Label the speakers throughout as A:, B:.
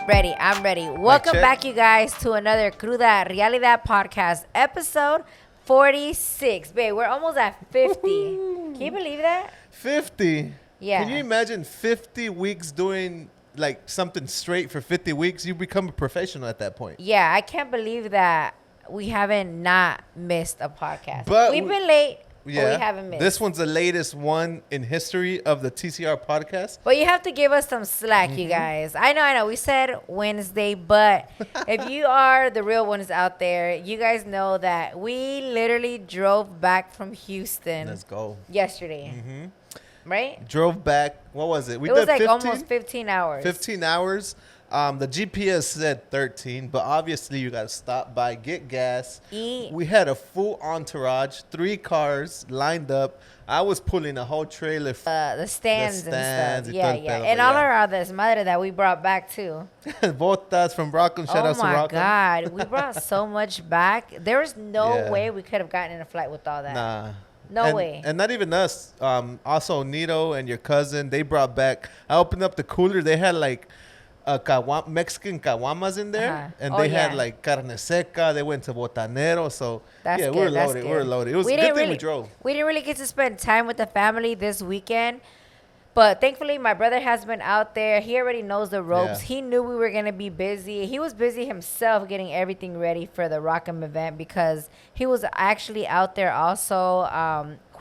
A: Ready. I'm ready. Welcome back, you guys, to another Cruda Realidad podcast, episode 46. Babe, we're almost at 50. Can you believe that?
B: 50?
A: Yeah.
B: Can you imagine 50 weeks doing like something straight for 50 weeks? You become a professional at that point.
A: Yeah, I can't believe that we haven't not missed a podcast.
B: But
A: we've been late.
B: Yeah,
A: but we haven't missed.
B: This one's the latest one in history of the TCR podcast.
A: But you have to give us some slack, you guys. I know. We said Wednesday, but if you are the real ones out there, you guys know that we literally drove back from Houston.
B: Let's go.
A: Yesterday. Right?
B: Drove back. What was it?
A: It was like 15? Almost 15 hours.
B: 15 hours. The GPS said 13, but obviously you got to stop by, get gas.
A: Eat.
B: We had a full entourage, 3 cars lined up. I was pulling a whole trailer.
A: The stands and stuff. Yeah. And all our others, madre, that we brought back too.
B: Botas from Rockham. Shout out to Rockham.
A: Oh my God. We brought so much back. There was no way we could have gotten in a flight with all that.
B: Nah.
A: No way.
B: And not even us. Also, Nito and your cousin, they brought back. I opened up the cooler. They had like Mexican caguamas in there, and they had like carne seca. They went to Botanero, so
A: that's
B: we're loaded. We're loaded. It was a good thing we drove.
A: We didn't really get to spend time with the family this weekend, but thankfully my brother has been out there. He already knows the ropes. He knew we were gonna be busy. He was busy himself getting everything ready for the Rockham event because he was actually out there also.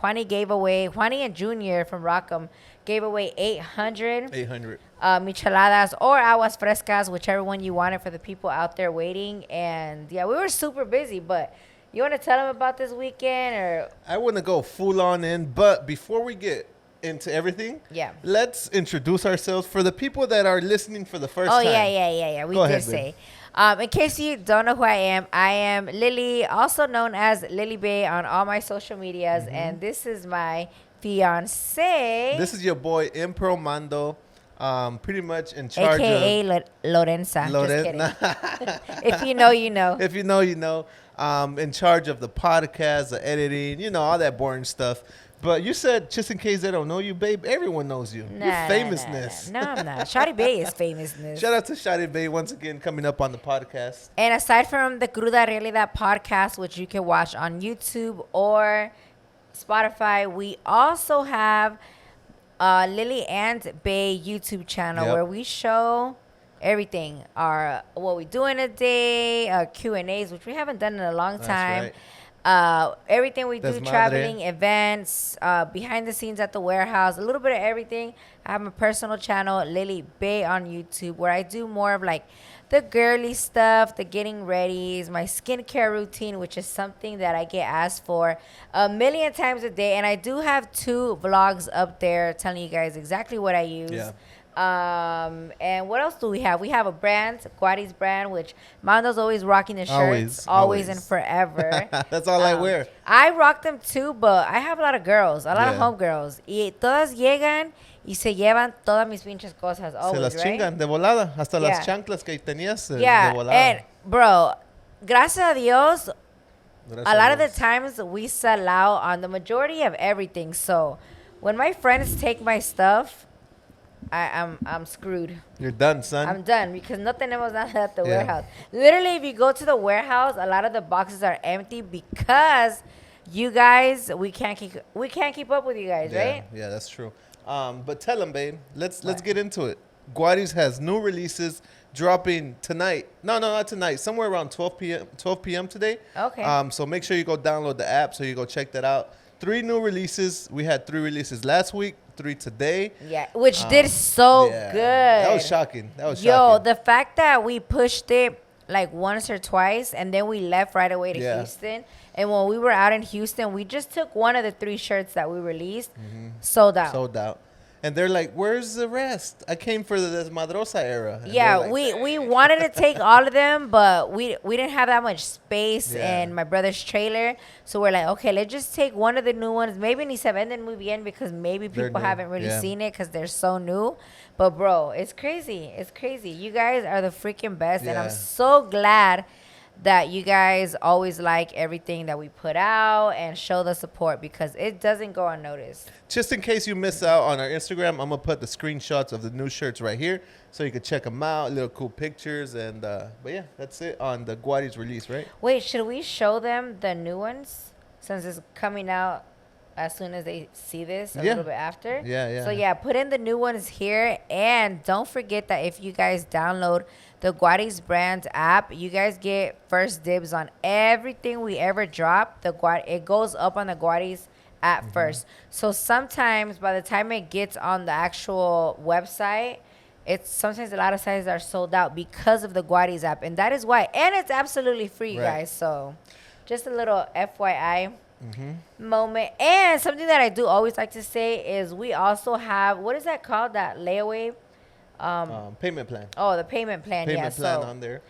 A: Juani and Junior from Rockham gave away 800 micheladas or aguas frescas, whichever one you wanted for the people out there waiting. And we were super busy, but you want to tell them about this weekend? Or
B: I want to go full on in, but before we get into everything, let's introduce ourselves for the people that are listening for the first time.
A: We did say. In case you don't know who I am Lily, also known as Lily Bay on all my social medias, and this is my fiance.
B: This is your boy Impro Mando, pretty much in charge
A: AKA Lorenza. Just kidding. If you know, you know.
B: If you know, you know. In charge of the podcast, the editing, all that boring stuff. But you said, just in case they don't know you, babe, everyone knows you. You're famousness.
A: No, I'm not. Shawty Bay is famousness.
B: Shout out to Shawty Bay once again coming up on the podcast.
A: And aside from the Cruda Realidad podcast, which you can watch on YouTube or Spotify, we also have Lily and Bay YouTube channel where we show everything. What we do in a day, our Q&As, which we haven't done in a long time.
B: Right.
A: Everything we do, traveling, events, behind the scenes at the warehouse, a little bit of everything. I have my personal channel, Lily Bay on YouTube, where I do more of like the girly stuff, the getting ready, my skincare routine, which is something that I get asked for a million times a day. And I do have 2 vlogs up there telling you guys exactly what I use.
B: Yeah.
A: And what else do we have? We have a brand, Guariz Brand, which Mando's always rocking the shirts, always and forever.
B: That's all I wear.
A: I rock them too, but I have a lot of girls, a lot of homegirls. Y todas llegan y se llevan todas mis pinches cosas, always,
B: se las chingan de volada, hasta las chanclas que tenías de volada.
A: And bro, gracias a Dios, a lot of the times we sell out on the majority of everything. So when my friends take my stuff, I'm screwed.
B: You're done, son.
A: I'm done because no tenemos nada at the warehouse. Literally, if you go to the warehouse, a lot of the boxes are empty because you guys, we can't keep up with you guys, right?
B: Yeah, that's true. But tell them, babe. Let's get into it. Guariz has new releases dropping tonight. No, not tonight. Somewhere around 12 p.m. today.
A: Okay.
B: So make sure you go download the app so you go check that out. 3 new releases. We had 3 releases last week, 3 today.
A: Yeah, which did so good.
B: That was shocking.
A: The fact that we pushed it like once or twice and then we left right away to Houston. And when we were out in Houston, we just took one of the 3 shirts that we released. Sold out.
B: And they're like, where's the rest? I came for the Desmadrosa era. And
A: like, we wanted to take all of them, but we didn't have that much space in my brother's trailer. So we're like, okay, let's just take one of the new ones. Maybe ni se venden muy bien because maybe people haven't really seen it because they're so new. But, bro, it's crazy. It's crazy. You guys are the freaking best. And I'm so glad that you guys always like everything that we put out and show the support because it doesn't go unnoticed.
B: Just in case you miss out on our Instagram, I'm going to put the screenshots of the new shirts right here so you can check them out, little cool pictures. And but yeah, that's it on the Guariz release, right?
A: Wait, should we show them the new ones since it's coming out as soon as they see this a little bit after?
B: Yeah.
A: So yeah, put in the new ones here. And don't forget that if you guys download the Guariz Brand app, you guys get first dibs on everything we ever drop. It goes up on the Guariz app first. So sometimes by the time it gets on the actual website, sometimes a lot of sizes are sold out because of the Guariz app. And that is why. And it's absolutely free, guys. So just a little FYI moment. And something that I do always like to say is we also have, what is that called? That layaway?
B: Payment plan.
A: Oh, the payment plan.
B: Payment plan on there.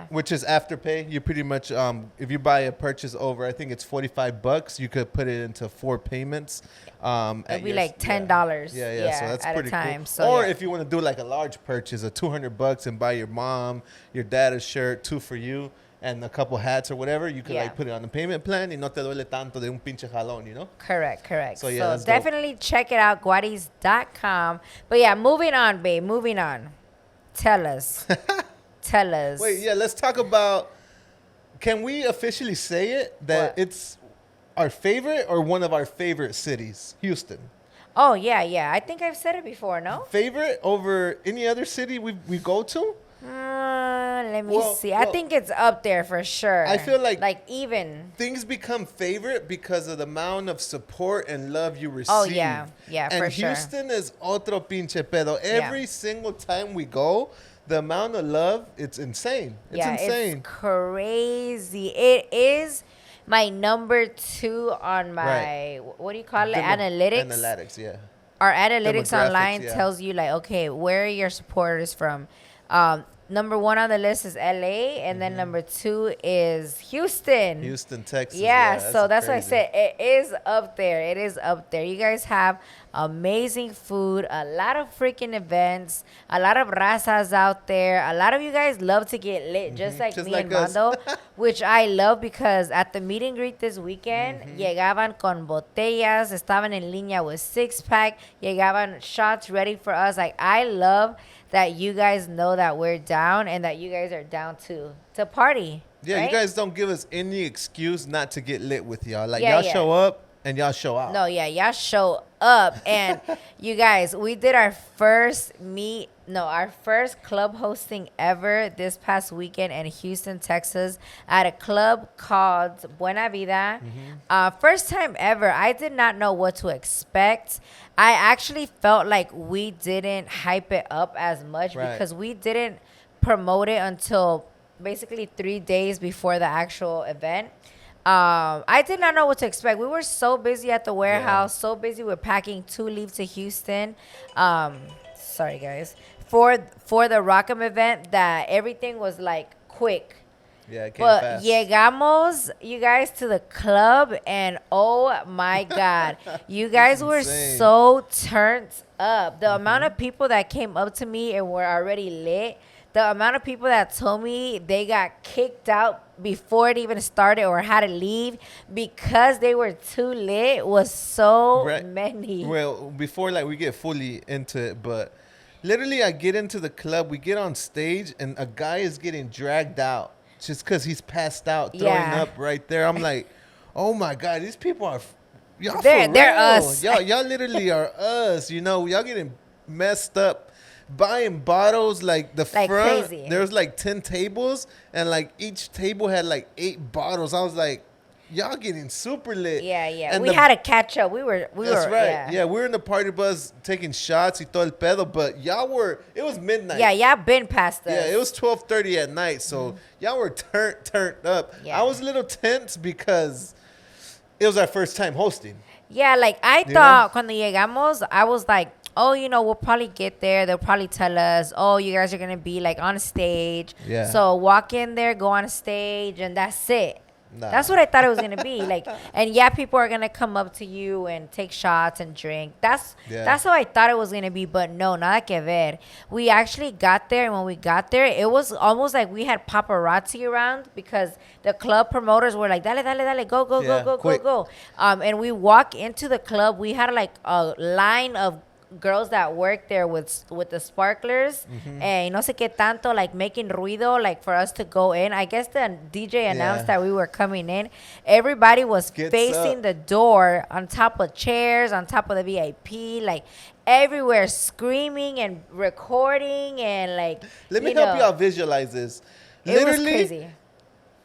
B: Which is Afterpay. You pretty much, if you buy a purchase over, I think it's $45, you could put it into 4 payments.
A: It'd be like $10.
B: Yeah. So that's
A: at
B: pretty
A: a time.
B: cool.
A: So,
B: or if you want to do like a large purchase of $200 and buy your mom, your dad a shirt, 2 for you, and a couple hats or whatever, you could like put it on the payment plan y no te duele tanto de un pinche jalón, you know?
A: Correct.
B: So yeah,
A: definitely check it out, guariz.com. But yeah, moving on, babe. Moving on. Tell us.
B: Wait, yeah, let's talk about, can we officially say it that it's our favorite or one of our favorite cities, Houston?
A: Oh, yeah. I think I've said it before, no?
B: Favorite over any other city we go to?
A: Let me see. I think it's up there for sure.
B: I feel like
A: even
B: things become favorite because of the amount of support and love you receive.
A: Oh, yeah,
B: and
A: for sure.
B: Houston is otro pinche pedo. Every single time we go, the amount of love, it's insane. It's insane.
A: It's crazy. It is my number 2 on my, what do you call it? Analytics.
B: Analytics, yeah.
A: Our analytics online tells you like, okay, where are your supporters from? Number 1 on the list is LA, and then number 2 is Houston.
B: Houston, Texas.
A: Yeah, so that's why I said it is up there. It is up there. You guys have amazing food, a lot of freaking events, a lot of razas out there. A lot of you guys love to get lit, just like me and Mando, which I love because at the meet and greet this weekend, llegaban con botellas, estaban en línea with 6-pack, llegaban shots ready for us. Like, I love that you guys know that we're down and that you guys are down to party.
B: Yeah,
A: right?
B: You guys don't give us any excuse not to get lit with y'all. Like, y'all show up and y'all show out.
A: No, y'all show up. And you guys, we did our first club hosting ever this past weekend in Houston, Texas, at a club called Buena Vida. First time ever. I did not know what to expect. I actually felt like we didn't hype it up as much because we didn't promote it until basically 3 days before the actual event. I did not know what to expect. We were so busy at the warehouse, so busy with packing to leave to Houston. Sorry, guys. For the Rock'em event, that everything was like quick.
B: Yeah, it came
A: but
B: fast.
A: Llegamos, you guys, to the club, and oh my God, you guys were so turned up. The amount of people that came up to me and were already lit, the amount of people that told me they got kicked out before it even started or had to leave because they were too lit was so many.
B: Well, before like we get fully into it, but literally I get into the club, we get on stage, and a guy is getting dragged out just because he's passed out, throwing up right there. I'm like, oh my God, these people are, y'all
A: they're us.
B: Y'all literally are us. You know, y'all getting messed up, buying bottles like the front.
A: Crazy.
B: There was like 10 tables, and like each table had like 8 bottles. I was like, y'all getting super lit.
A: Yeah.
B: And
A: we had to catch up. We were.
B: That's right. Yeah, we were in the party bus taking shots y todo el pedo, but y'all were, it was midnight.
A: Yeah, y'all been past us.
B: Yeah, it was 12:30 at night, so y'all were turned up. Yeah. I was a little tense because it was our first time hosting.
A: Yeah, like I thought cuando llegamos, I was like, oh, we'll probably get there. They'll probably tell us, oh, you guys are going to be like on stage.
B: Yeah.
A: So walk in there, go on stage, and that's it.
B: Nah.
A: That's what I thought it was gonna be. Like, and yeah, people are gonna come up to you and take shots and drink. That's how I thought it was gonna be. But no, nada que ver. We actually got there, and when we got there, it was almost like we had paparazzi around because the club promoters were like, "Dale, dale, dale, go, go, go, go,
B: quick.
A: go, go." And we walk into the club. We had like a line of girls that work there with the sparklers and no sé qué tanto, like making ruido, like for us to go in. I guess the DJ announced that we were coming in. Everybody was facing the door, on top of chairs, on top of the VIP, like everywhere, screaming and recording and like.
B: Let me help y'all visualize this.
A: It was crazy.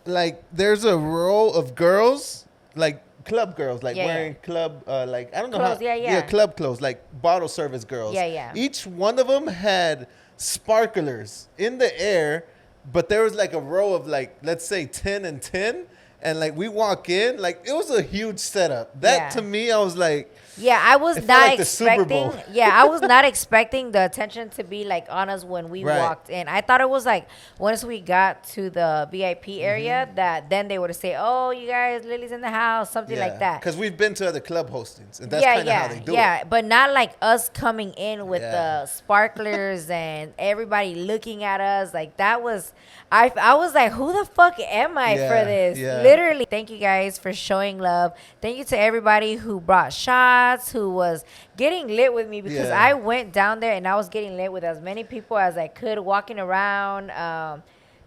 B: Like there's a row of girls, like club girls, like wearing club, like I don't know
A: clothes,
B: how, club clothes, like bottle service girls.
A: Yeah.
B: Each one of them had sparklers in the air, but there was like a row of like, let's say 10 and 10, and like we walk in, like it was a huge setup. That to me, I was like.
A: Yeah, I was not expecting. Yeah, I was not expecting the attention to be like on us when we walked in. I thought it was like once we got to the VIP area that then they would say, "Oh, you guys, Lily's in the house," something like that.
B: Because we've been to other club hostings, and that's kind of how they do it.
A: Yeah, but not like us coming in with the sparklers and everybody looking at us. Like that was, I was like, "Who the fuck am I for this?"
B: Yeah.
A: Literally. Thank you guys for showing love. Thank you to everybody who brought shots, who was getting lit with me, because I went down there and I was getting lit with as many people as I could, walking around.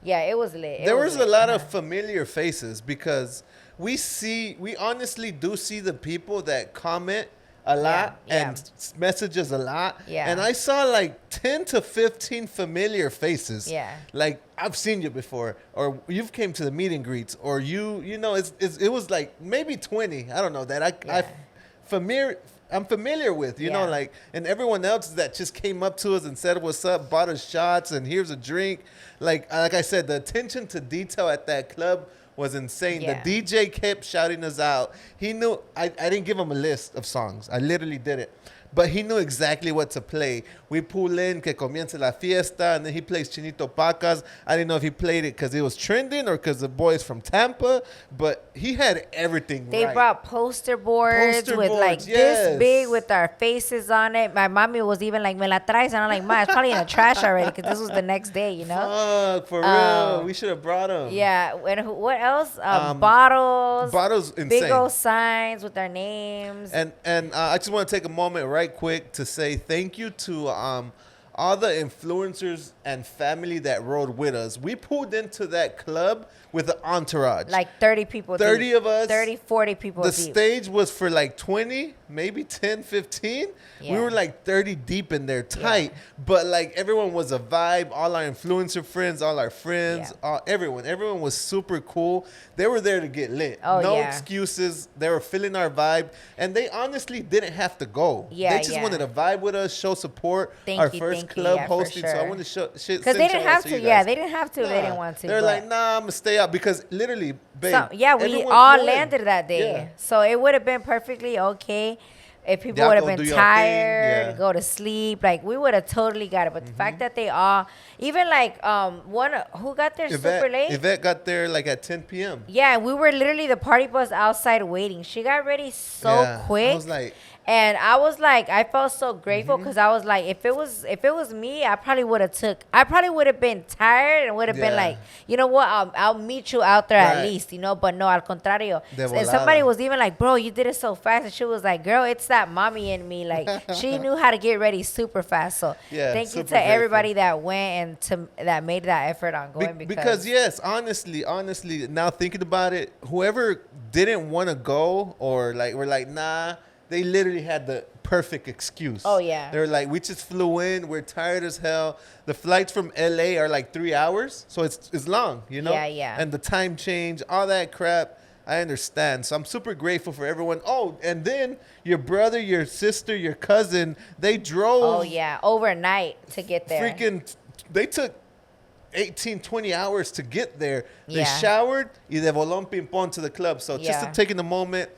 A: It was lit.
B: There was a lot of familiar faces because we honestly do see the people that comment a lot and messages a lot. Yeah. And I saw like 10 to 15 familiar faces. Yeah. Like I've seen you before, or you've came to the meet and greets, or you know, it was like maybe 20. I don't know that I'm familiar with, you know, like, and everyone else that just came up to us and said what's up, bought us shots, and here's a drink. Like I said, the attention to detail at that club was insane. Yeah. The DJ kept shouting us out. He knew, I didn't give him a list of songs. I literally did it. But he knew exactly what to play. We pull in, que comience la fiesta, and then he plays Chinito Pacas. I didn't know if he played it because it was trending or because the boy's from Tampa, but he had everything
A: They brought poster boards with like this big with our faces on it. My mommy was even like, me la traes? And I'm like, Ma, it's probably in the trash already because this was the next day, you know?
B: Fuck, for real. We should have brought them.
A: Yeah. And what else? Bottles.
B: Bottles, insane.
A: Big old signs with our names.
B: And I just want to take a moment right quick to say thank you to all the influencers and family that rode with us. We pulled into that club with an entourage.
A: Like 30 people
B: 30
A: deep.
B: of us.
A: 30, 40 people
B: The
A: deep.
B: stage was for like 20, maybe 10, 15. Yeah. We were like 30 deep in there, tight. Yeah. But like everyone was a vibe. All our influencer friends, all our friends, everyone was super cool. They were there to get lit. No excuses. They were feeling our vibe. And they honestly didn't have to go. They just wanted to vibe with us, show support. Our first club hosting.
A: Sure.
B: So I want to show shit.
A: Because they didn't have to. Yeah, they didn't have to. They didn't want to.
B: They're like, nah, I'm going to stay out. Because literally, babe.
A: We all landed that day. Yeah. So it would have been perfectly okay if people would have been tired, go to sleep. Like, we would have totally got it. But the fact that they all, even like, who got there super late?
B: Yvette got there like at 10 p.m.
A: Yeah, we were literally the party bus outside waiting. She got ready so quick.
B: I was like...
A: And I was like, I felt so grateful because I was like, if it was me, I probably would have been tired and would have been like, you know what, I'll meet you out there at least, you know. But no, al contrario. And somebody was even like, bro, you did it so fast. And she was like, girl, it's that mommy in me. Like, she knew how to get ready super fast. So thank you to everybody that went and that made that effort on going.
B: Because yes, honestly, now thinking about it, whoever didn't want to go or like, we're like, nah, they literally had the perfect excuse.
A: Oh, yeah.
B: They're like, we just flew in. We're tired as hell. The flights from L.A. are like 3 hours. So it's long, you know?
A: Yeah.
B: And the time change, all that crap, I understand. So I'm super grateful for everyone. Oh, and then your brother, your sister, your cousin, they drove.
A: Oh, yeah. Overnight to get there.
B: They took 18, 20 hours to get there. They showered y de volón ping-pong to the club. So just taking a moment.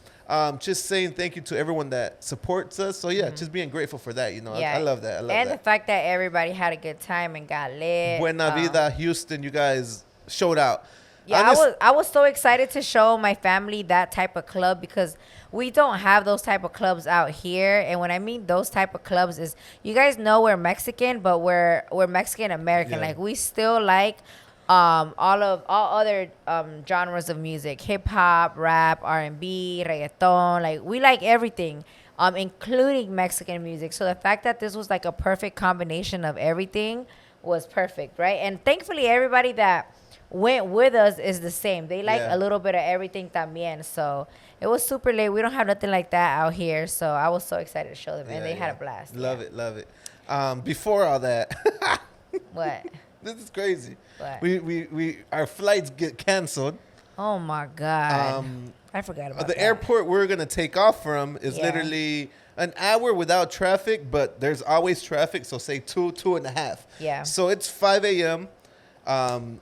B: Just saying thank you to everyone that supports us. So, just being grateful for that, you know. I love that.
A: And the fact that everybody had a good time and got lit.
B: Buena Vida, Houston, you guys showed out.
A: Yeah, I was so excited to show my family that type of club because we don't have those type of clubs out here. And when I mean those type of clubs is, you guys know we're Mexican, but we're Mexican American. Yeah. Like we still like all other genres of music, hip hop, rap, R&B, reggaeton. Like we like everything, including Mexican music. So the fact that this was like a perfect combination of everything was perfect, right? And thankfully everybody that went with us is the same. They like a little bit of everything también. So it was super late. We don't have nothing like that out here. So I was so excited to show them, and they had a blast.
B: Love it. Before all that,
A: what?
B: This is crazy.
A: What?
B: We our flights get canceled.
A: Oh my God. I forgot about
B: the
A: that.
B: airport we're gonna take off from is literally an hour without traffic, but there's always traffic. So say 2.5.
A: Yeah.
B: So it's 5 a.m.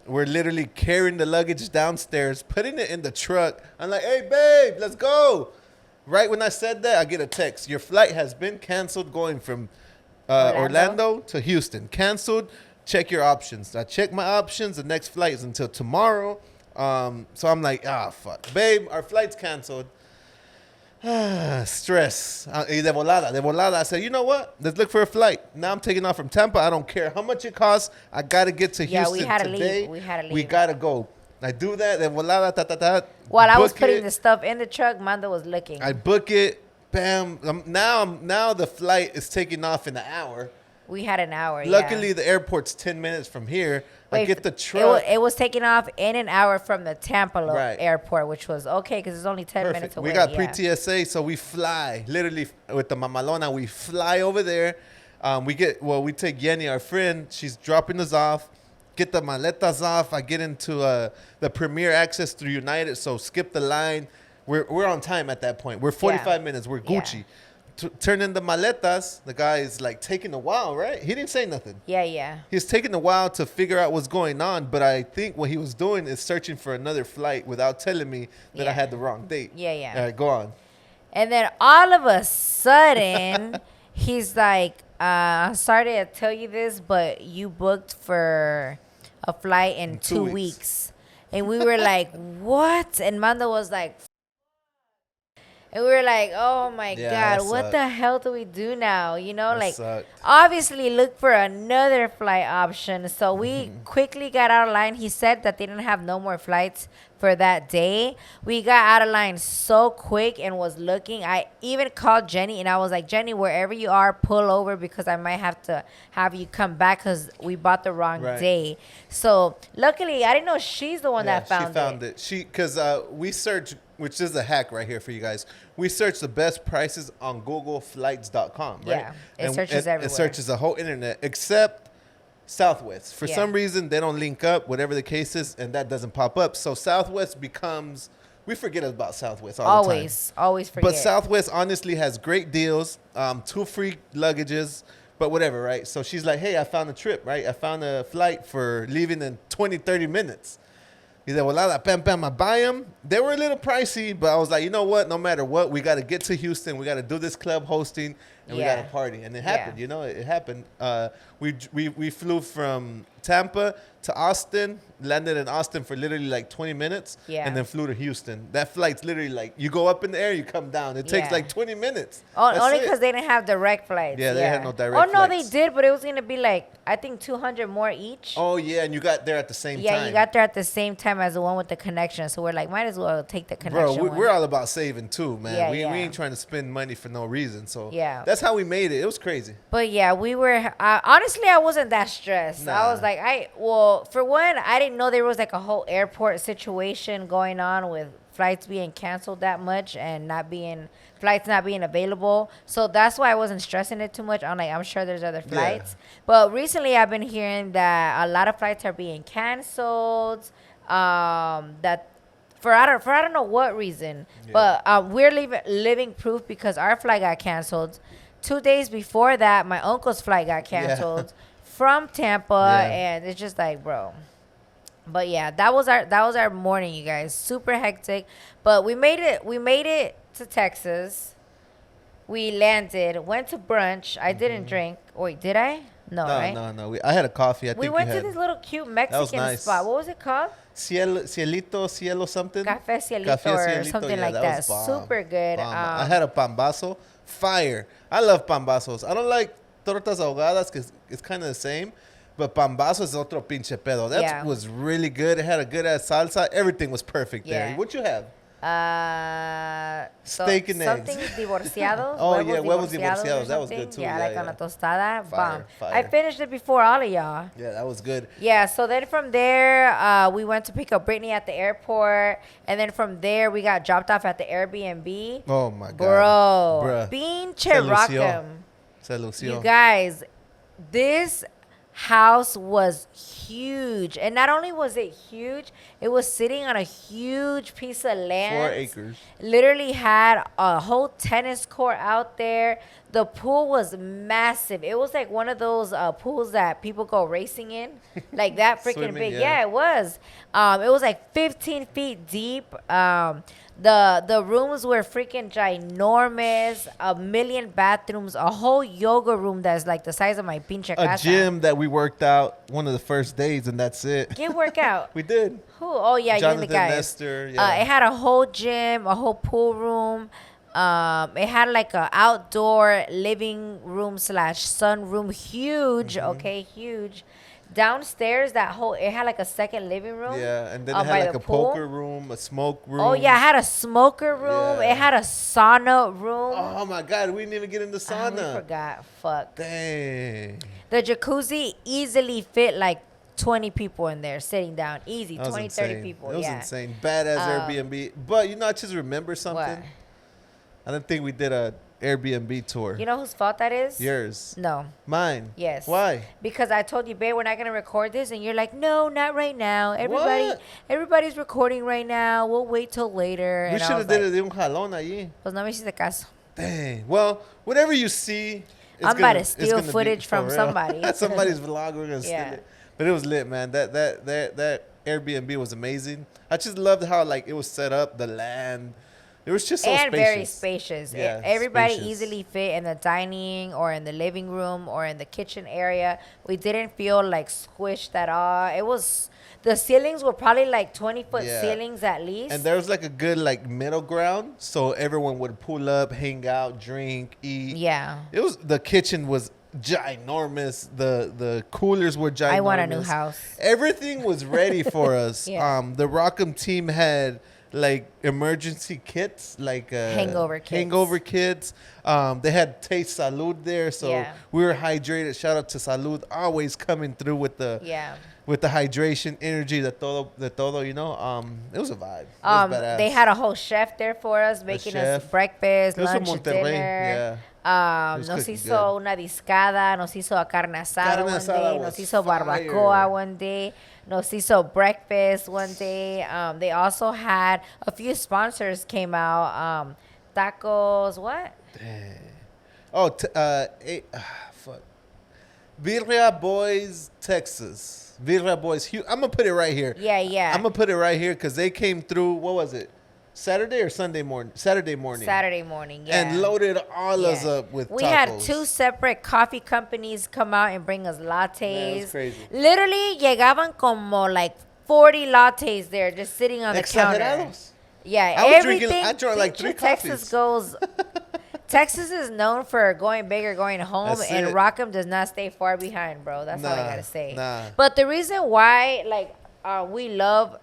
B: We're literally carrying the luggage downstairs, putting it in the truck. I'm like, hey, babe, let's go. Right when I said that, I get a text. Your flight has been canceled going from Orlando to Houston. Canceled. Check your options. I check my options. The next flight is until tomorrow. So I'm like, fuck. Babe, our flight's canceled. Stress. De volada. I said, you know what? Let's look for a flight. Now I'm taking off from Tampa. I don't care how much it costs. I got to get to Houston today.
A: We had to leave.
B: We got to go. I do that. De volada,
A: While I was putting the stuff in the truck, Mando was looking.
B: I book it. Bam. Now the flight is taking off in an hour.
A: We had an hour.
B: Luckily, the airport's 10 minutes from here. I get the truck.
A: It was taking off in an hour from the Tampa airport, which was okay because it's only 10 minutes away.
B: We got pre-TSA, so we fly. Literally, with the Mamalona, we fly over there. We take Yenny, our friend. She's dropping us off. Get the maletas off. I get into the Premier access through United, so skip the line. We're on time at that point. We're 45 minutes. We're Gucci. Turn in the maletas. The guy is like taking a while, right? He didn't say nothing.
A: Yeah.
B: He's taking a while to figure out what's going on, but I think what he was doing is searching for another flight without telling me that I had the wrong date.
A: Yeah.
B: All right, go on.
A: And then all of a sudden, he's like, sorry to tell you this, but you booked for a flight in 2 weeks. And we were like, what? And Mando was like, and we were like, oh, my God, what the hell do we do now? You know, obviously look for another flight option. So we quickly got out of line. He said that they didn't have no more flights for that day. We got out of line so quick and was looking. I even called Jenny, and I was like, Jenny, wherever you are, pull over because I might have to have you come back because we bought the wrong day. So luckily, I didn't know she's the one that found it.
B: She found it. Because we searched, which is a hack right here for you guys. We search the best prices on googleflights.com, right?
A: Yeah, it searches everywhere.
B: It searches the whole internet except Southwest. For some reason, they don't link up, whatever the case is, and that doesn't pop up. So Southwest becomes, we forget about Southwest all the time.
A: Always forget.
B: But Southwest honestly has great deals, 2 free luggages, but whatever, right? So she's like, hey, I found a trip, right? I found a flight for leaving in 20, 30 minutes. He said, well, bam, I buy them. They were a little pricey, but I was like, you know what? No matter what, we got to get to Houston. We got to do this club hosting, and we got to party. And it happened, you know, it happened. We flew from Tampa to Austin, landed in Austin for literally like 20 minutes, and then flew to Houston. That flight's literally like, you go up in the air, you come down. It takes like 20 minutes.
A: Only because they didn't have direct flights.
B: Yeah, they had no direct flights.
A: Oh, no, they did, but it was going to be like, I think 200 more each.
B: Oh, yeah, and you got there at the same time.
A: Yeah, you got there at the same time as the one with the connection. So we're like, might as well take the connection.
B: Bro, we're all about saving too, man. We ain't trying to spend money for no reason. So that's how we made it. It was crazy.
A: But yeah, we were, honestly, I wasn't that stressed. Nah. I was like, for one, I didn't know there was like a whole airport situation going on with flights being canceled that much and flights not being available. So that's why I wasn't stressing it too much. I'm sure there's other flights. But recently I've been hearing that a lot of flights are being canceled. That for I don't know what reason. But we're living proof because our flight got canceled. 2 days before that, my uncle's flight got canceled from Tampa, and it's just like, bro. But yeah, that was our morning, you guys. Super hectic, but we made it to Texas. We landed, went to brunch. I didn't drink. Wait, did I? No, right?
B: No. I had a coffee.
A: We went to this little cute Mexican spot. What was it called?
B: Cielo something?
A: Café Cielito or something like that. Super good.
B: I had a pambazo. Fire. I love pambazos. I don't like tortas ahogadas because it's kind of the same. But pambazo is otro pinche pedo. That was really good. It had a good ass salsa. Everything was perfect there. What'd you have? Steak and
A: something
B: eggs.
A: Divorciados.
B: Huevos divorciados. That was good too.
A: Yeah, like on a tostada.
B: Fire.
A: I finished it before all of y'all.
B: Yeah, that was good.
A: Yeah, so then from there, we went to pick up Brittany at the airport. And then from there, we got dropped off at the Airbnb.
B: Oh, my God.
A: Bro. Pinche Rockham.
B: Se lució.
A: You guys, this house was huge. And not only was it huge, it was sitting on a huge piece of land.
B: 4 acres.
A: Literally had a whole tennis court out there. The pool was massive. It was like one of those pools that people go racing in. Like that freaking big. Yeah, it was. It was like 15 feet deep. The rooms were freaking ginormous. 1 million bathrooms. A whole yoga room that's like the size of my pinche casa.
B: A gym that we worked out one of the first days, and that's it.
A: Get workout.
B: We did.
A: Who? Oh, yeah,
B: Jonathan
A: you and the guys.
B: Nestor, yeah.
A: It had a whole gym, a whole pool room. It had like a outdoor living room / sunroom. Huge, okay, huge. Downstairs, it had like a second living room.
B: Yeah, and then it had like a poker room, a smoke room.
A: Oh, yeah, it had a smoker room.
B: Yeah.
A: It had a sauna room.
B: Oh, my God, we didn't even get in the sauna.
A: I forgot. Fuck.
B: Dang.
A: The jacuzzi easily fit like 20 people in there sitting down. Easy, 20, 30 people.
B: It was insane. Badass Airbnb. But, I just remember something.
A: What?
B: I don't think we did a Airbnb tour.
A: You know whose fault that is?
B: Yours.
A: No.
B: Mine.
A: Yes.
B: Why?
A: Because I told you, babe, we're not gonna record this, and you're like, no, not right now. Everybody's recording right now. We'll wait till later.
B: We should have did it de un jalón allí.
A: Pues no me hiciste caso.
B: Dang. Well, whatever you see,
A: I'm about to steal footage from somebody.
B: Somebody's vlog. We're gonna steal it. But it was lit, man. That Airbnb was amazing. I just loved how like it was set up, the land. It was just so spacious. And very
A: spacious.
B: Yeah,
A: everybody easily fit in the dining or in the living room or in the kitchen area. We didn't feel like squished at all. The ceilings were probably like 20-foot ceilings at least.
B: And there was like a good like middle ground, so everyone would pull up, hang out, drink, eat.
A: Yeah.
B: The kitchen was ginormous. The coolers were ginormous.
A: I want a new house.
B: Everything was ready for us. The Rockham team had like emergency kits, like hangover kits. They had Taste Salud there, so we were hydrated. Shout out to Salud, always coming through with the hydration, energy, the todo. It was a vibe. It was badass.
A: They had a whole chef there for us, making us breakfast, lunch, dinner. Nos hizo una discada, nos hizo a carne asada one day, nos hizo barbacoa one day, nos hizo breakfast one day. They also had a few sponsors came out. Tacos, what?
B: Dang. Oh, fuck. Birria Boys, Texas. Birria Boys, I'm going to put it right here.
A: Yeah.
B: I'm going to put it right here because they came through, what was it? Saturday or Sunday morning? Saturday morning. Yeah. And loaded all us up with tacos.
A: We had 2 separate coffee companies come out and bring us lattes.
B: Man, that's crazy.
A: Literally, llegaban como like 40 lattes there just sitting on the counter. Yeah,
B: I drank like 3 coffees.
A: Texas is known for going big or going home, and Rockham does not stay far behind, bro. That's all I got to say. But the reason why we love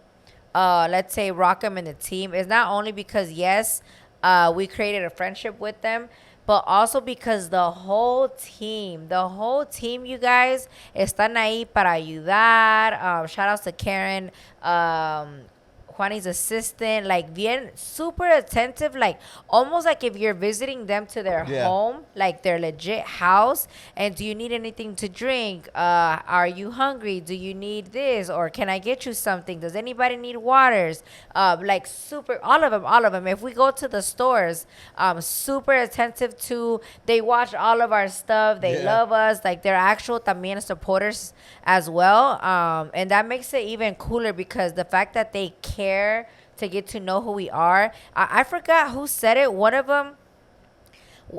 A: let's say Rockham and the team is not only because we created a friendship with them, but also because the whole team, you guys, están ahí para ayudar. Shout outs to Karen, Juani's assistant, like bien super attentive, like almost like if you're visiting them to their home, like their legit house. And do you need anything to drink? Are you hungry? Do you need this? Or can I get you something? Does anybody need waters? Like super, all of them. If we go to the stores, super attentive to, they watch all of our stuff. They love us. Like they're actual también supporters as well. And that makes it even cooler because the fact that they care to get to know who we are. I forgot who said it. One of them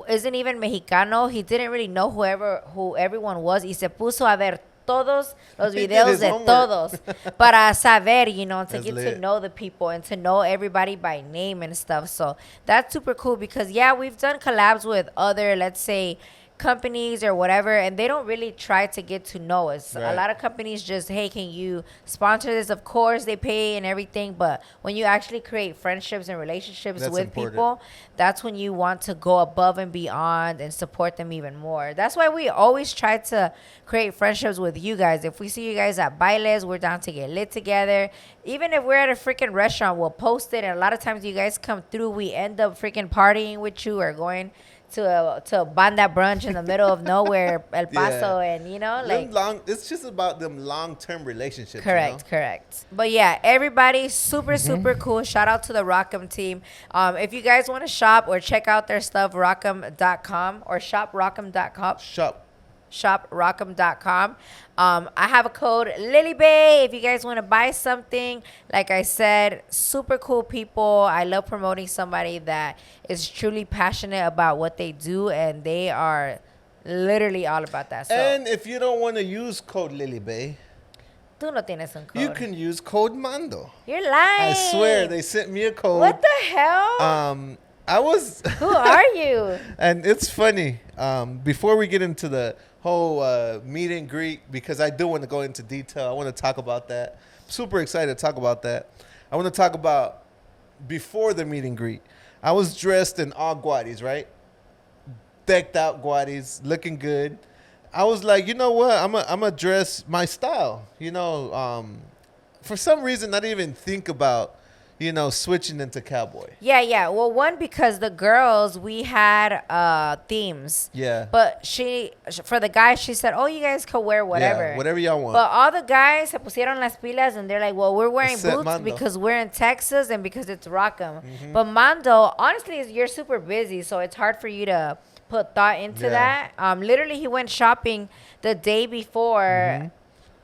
A: isn't even Mexicano. He didn't really know who everyone was. Y se puso a ver todos los videos de todos para saber, you know, to get to know the people and to know everybody by name and stuff. So that's super cool because, yeah, we've done collabs with other, let's say, companies or whatever, and they don't really try to get to know us. Right. A lot of companies just, hey, can you sponsor this? Of course they pay and everything, but when you actually create friendships and relationships with people, that's when you want to go above and beyond and support them even more. That's why we always try to create friendships with you guys. If we see you guys at bailes, we're down to get lit together. Even if we're at a freaking restaurant, we'll post it, and a lot of times you guys come through, we end up freaking partying with you or going to a banda brunch in the middle of nowhere, El Paso, and you know, like
B: it's just about them long-term relationships.
A: Correct. But yeah, everybody super cool. Shout out to the Rock'em team. If you guys want to shop or check out their stuff, rock'em.com or shoprock'em.com. shoprock'em.com. I have a code LilyBay if you guys want to buy something. Like I said, super cool people. I love promoting somebody that is truly passionate about what they do, and they are literally all about that. So,
B: and if you don't want to use code LilyBay,
A: tú no tienes un code.
B: You can use code Mando.
A: You're lying.
B: I swear, they sent me a code.
A: What the hell? Who are you?
B: And it's funny. Before we get into the whole meet and greet, because I do want to go into detail. I want to talk about that. Super excited to talk about that. I want to talk about before the meet and greet. I was dressed in all Guariz, right? Decked out Guariz, looking good. I was like, you know what? I'm gonna dress my style. You know, for some reason, I didn't even think about, you know, switching into cowboy.
A: Yeah. Well, one, because the girls, we had themes.
B: Yeah.
A: But for the guys, she said, oh, you guys can wear whatever.
B: Yeah, whatever y'all want.
A: But all the guys se pusieron las pilas, and they're like, well, we're wearing boots
B: Mando.
A: because we're in Texas and because it's Rock'em. Mm-hmm. But Mando, honestly, you're super busy, so it's hard for you to put thought into that. Literally, he went shopping the day before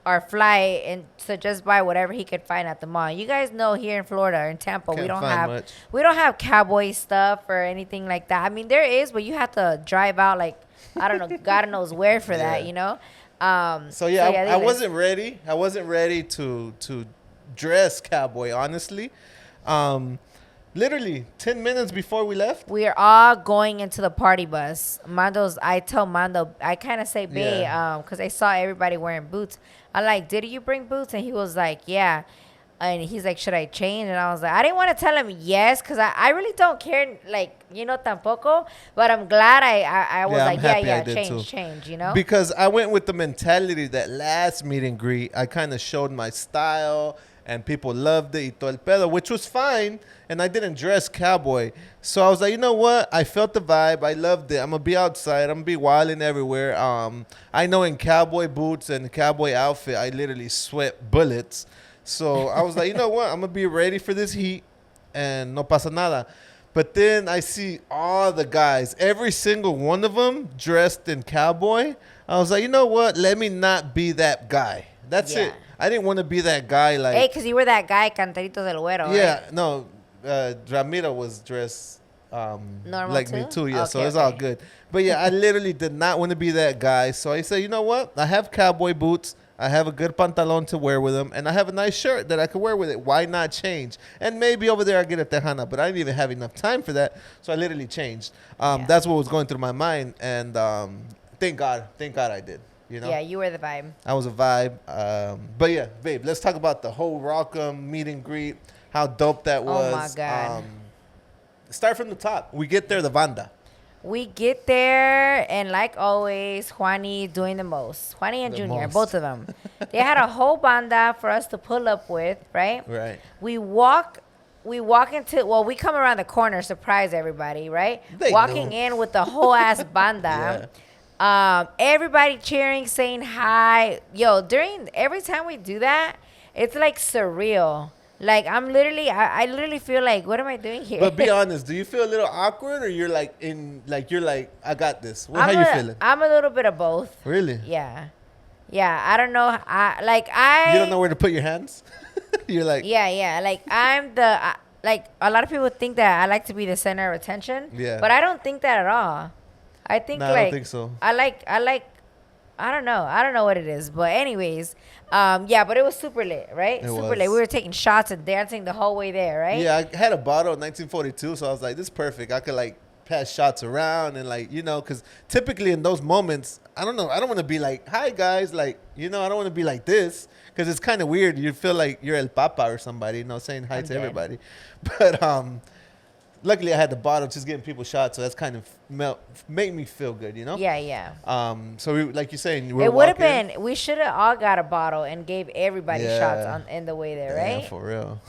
A: our flight and to just buy whatever he could find at the mall. You guys know here in Florida or in Tampa, we don't have cowboy stuff or anything like that. I mean, there is, but you have to drive out, like, I don't know, God knows where for that, you know.
B: I wasn't ready. I wasn't ready to dress cowboy, honestly. Literally 10 minutes before we left,
A: we are all going into the party bus. I tell Mando, I kind of say, babe, because I saw everybody wearing boots. I'm like, did you bring boots? And he was like, yeah. And he's like, should I change? And I was like, I didn't want to tell him yes, because I really don't care, like, you know, tampoco. But I'm glad I was like, change, you know?
B: Because I went with the mentality that last meet and greet, I kind of showed my style, and people loved it, y todo el pedo, which was fine. And I didn't dress cowboy. So I was like, you know what? I felt the vibe. I loved it. I'm going to be outside. I'm going to be wilding everywhere. I know in cowboy boots and cowboy outfit, I literally sweat bullets. So I was like, you know what? I'm going to be ready for this heat. And no pasa nada. But then I see all the guys, every single one of them dressed in cowboy. I was like, you know what? Let me not be that guy. That's it. I didn't want to be that guy. Like,
A: hey, because you were that guy, Cantarito del Güero.
B: Yeah,
A: right?
B: No. Ramiro was dressed like
A: too?
B: me too, yeah.
A: Okay,
B: so it's all good. But yeah, I literally did not want to be that guy. So I said, you know what? I have cowboy boots. I have a good pantalon to wear with them, and I have a nice shirt that I could wear with it. Why not change? And maybe over there I get a tejana, but I didn't even have enough time for that. So I literally changed. That's what was going through my mind, and thank God I did. You know?
A: Yeah, you were the vibe.
B: I was a vibe. But yeah, babe, let's talk about the whole Rock'em meet and greet. How dope that was.
A: Oh, my God.
B: Start from the top. We get there, the banda.
A: We get there, and like always, Juani doing the most. Juani and Junior, both of them. They had a whole banda for us to pull up with, right?
B: Right.
A: We walk into, well, we come around the corner, surprise everybody, right? Walking in with the whole ass banda. Everybody cheering, saying hi. Yo, every time we do that, it's like surreal. Like, I literally feel like, what am I doing here?
B: But be honest, do you feel a little awkward, or you're like, I got this? How you feeling?
A: I'm a little bit of both.
B: Really?
A: Yeah. I don't know.
B: You don't know where to put your hands? You're like.
A: Yeah. Like, like a lot of people think that I like to be the center of attention.
B: Yeah.
A: But I don't think that at all. I think
B: I don't think so.
A: I like I don't know. I don't know what it is. But anyways, yeah, but it was super lit, right? Super lit. We were taking shots and dancing the whole way there, right?
B: Yeah, I had a bottle in 1942, so I was like, this is perfect. I could like pass shots around and like, because typically in those moments, I don't know, I don't want to be like, hi guys, like, I don't want to be like this because it's kind of weird. You feel like you're El Papa or somebody, saying hi to everybody. But luckily I had the bottle just getting people shots, so that's kind of made me feel good,
A: Yeah, yeah.
B: So we, like you're saying,
A: it would have been, we should have all got a bottle and gave everybody shots in the way there, right?
B: Yeah, for real.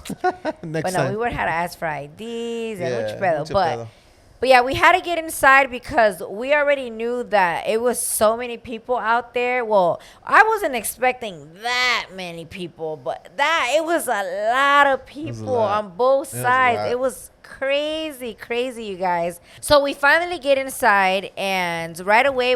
A: Next time. We would have had to ask for IDs and mucho pedo. But yeah, we had to get inside because we already knew that it was so many people out there. Well, I wasn't expecting that many people, but it was a lot of people on both sides. It was crazy, you guys. So we finally get inside, and right away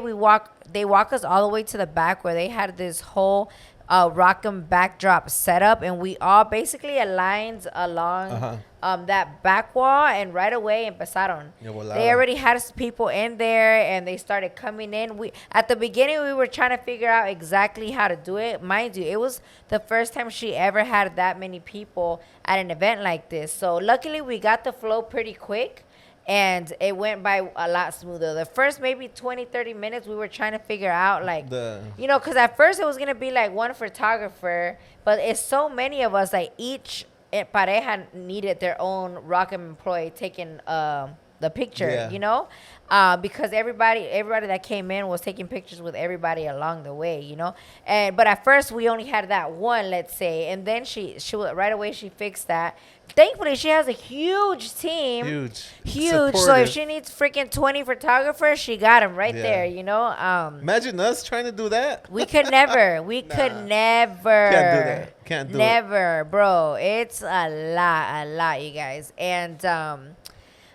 A: they walk us all the way to the back where they had this whole Rock'em backdrop setup, and we all basically aligned along that back wall, and right away empezaron. They already had people in there, and they started coming in. At the beginning we were trying to figure out exactly how to do it. Mind you, it was the first time she ever had that many people at an event like this. So luckily we got the flow pretty quick, and it went by a lot smoother. The first maybe 20-30 minutes we were trying to figure out like because at first it was gonna be like one photographer, but it's so many of us, like each pareja needed their own Rock'em employee taking the picture, because everybody that came in was taking pictures with everybody along the way, but at first we only had that one, let's say, and then she right away she fixed that. Thankfully she has a huge team, huge. So if she needs freaking 20 photographers, she got them right there,
B: imagine us trying to do that.
A: We could never could never
B: can't do
A: never it. Bro, it's a lot, you guys. And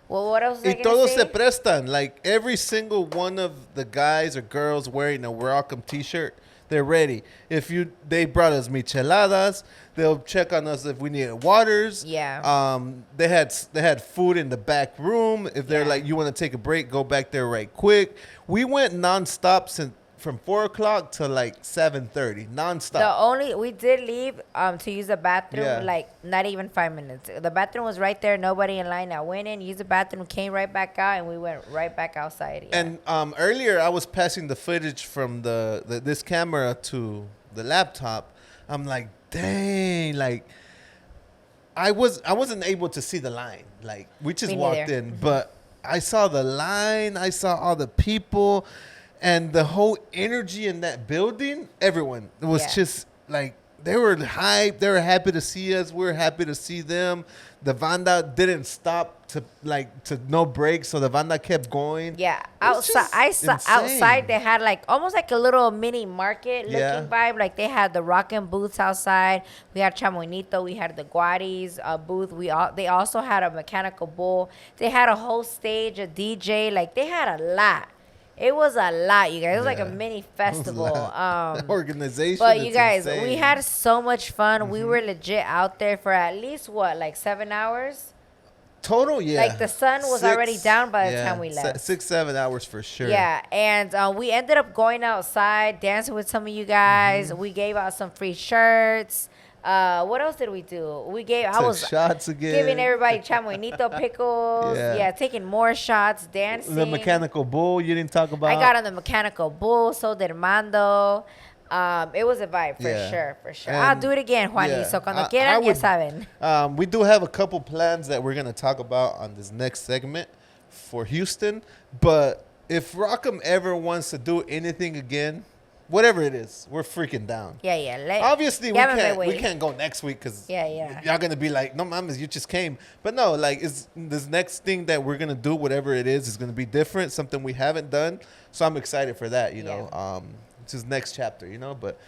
A: well, what else was I gonna
B: todos
A: say?
B: se prestan. Like every single one of the guys or girls wearing a Rock'em t-shirt, they're ready. They brought us micheladas. They'll check on us if we needed waters.
A: Yeah.
B: They had food in the back room. If they're like, you want to take a break, go back there right quick. We went nonstop from 4 o'clock to like 7:30, nonstop.
A: We did leave to use the bathroom like not even 5 minutes. The bathroom was right there, nobody in line. I went in, used the bathroom, came right back out, and we went right back outside.
B: And earlier I was passing the footage from this camera to the laptop. I'm like, dang, like I wasn't able to see the line. Like we just walked in, but I saw the line, I saw all the people. And the whole energy in that building, everyone was just like, they were hyped. They were happy to see us. We were happy to see them. The banda didn't stop to no break. So the banda kept going.
A: Yeah. Outside they had like almost like a little mini market looking vibe. Like they had the Rock'em booths outside. We had Chamoinito. We had the Guariz booth. They also had a mechanical bull. They had a whole stage, a DJ. Like they had a lot. It was a lot, you guys. It was like a mini festival.
B: Organization.
A: But you guys,
B: insane.
A: We had so much fun. We were legit out there for at least, like 7 hours?
B: Total, yeah.
A: Like the sun was already down by the time we left.
B: 6-7 hours for sure.
A: Yeah, and we ended up going outside, dancing with some of you guys. We gave out some free shirts. What else did we do? I was
B: shots again,
A: giving everybody chamoinito pickles. Yeah, taking more shots, dancing.
B: The mechanical bull you didn't talk about.
A: I got on the mechanical bull. So did Armando. It was a vibe for sure. And I'll do it again, Juani. So cuando quieran, ya saben.
B: We do have a couple plans that we're gonna talk about on this next segment for Houston. But if Rock'em ever wants to do anything again, whatever it is, we're freaking down.
A: Yeah.
B: Obviously, we can't go next week because y'all going to be like, no, mamas, you just came. But no, like, this next thing that we're going to do, whatever it is going to be different, something we haven't done. So I'm excited for that, you know. It's his next chapter, you know. But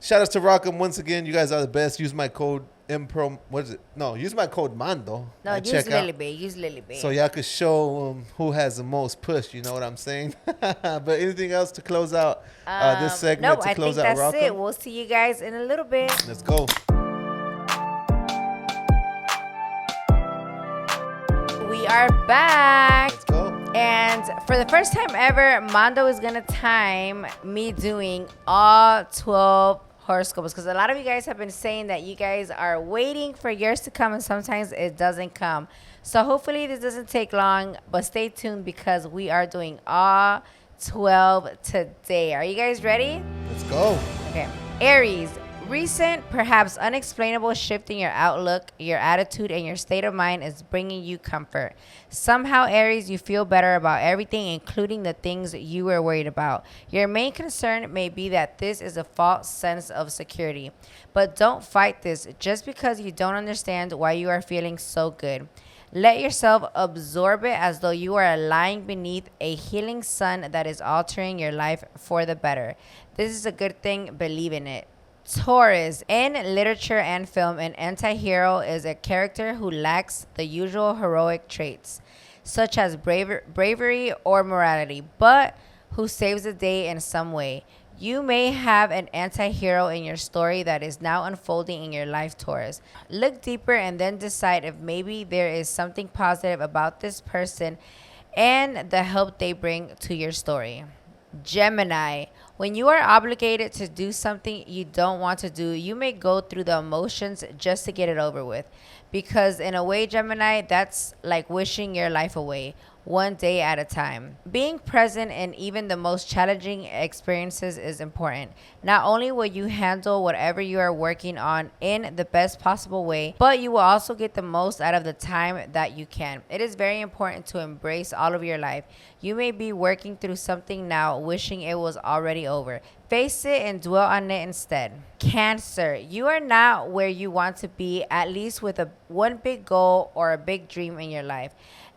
B: shout out to Rock'em once again. You guys are the best. Use my code MPRO. What is it? No, use my code Mando.
A: No, use Lily Bay.
B: So y'all could show who has the most push. You know what I'm saying? But anything else to close out this segment?
A: No, I think that's Rock'em? It. We'll see you guys in a little bit.
B: Let's go.
A: are back.
B: Let's go.
A: And for the first time ever, Mondo is going to time me doing all 12 horoscopes, because a lot of you guys have been saying that you guys are waiting for yours to come and sometimes it doesn't come. So hopefully this doesn't take long, but stay tuned because we are doing all 12 today. Are you guys ready?
B: Let's go.
A: Okay. Aries. Recent, perhaps unexplainable shift in your outlook, your attitude, and your state of mind is bringing you comfort. Somehow, Aries, you feel better about everything, including the things you were worried about. Your main concern may be that this is a false sense of security. But don't fight this just because you don't understand why you are feeling so good. Let yourself absorb it as though you are lying beneath a healing sun that is altering your life for the better. This is a good thing. Believe in it. Taurus. In literature and film, an anti-hero is a character who lacks the usual heroic traits, such as bravery or morality, but who saves the day in some way. You may have an anti-hero in your story that is now unfolding in your life, Taurus. Look deeper and then decide if maybe there is something positive about this person and the help they bring to your story. Gemini. When you are obligated to do something you don't want to do, you may go through the emotions just to get it over with. Because in a way, Gemini, that's like wishing your life away, one day at a time. Being present in even the most challenging experiences is important. Not only will you handle whatever you are working on in the best possible way, but you will also get the most out of the time that you can. It is very important to embrace all of your life. You may be working through something now, wishing it was already over. Face it and dwell on it instead. Cancer. You are not where you want to be, at least with one big goal or a big dream in your life.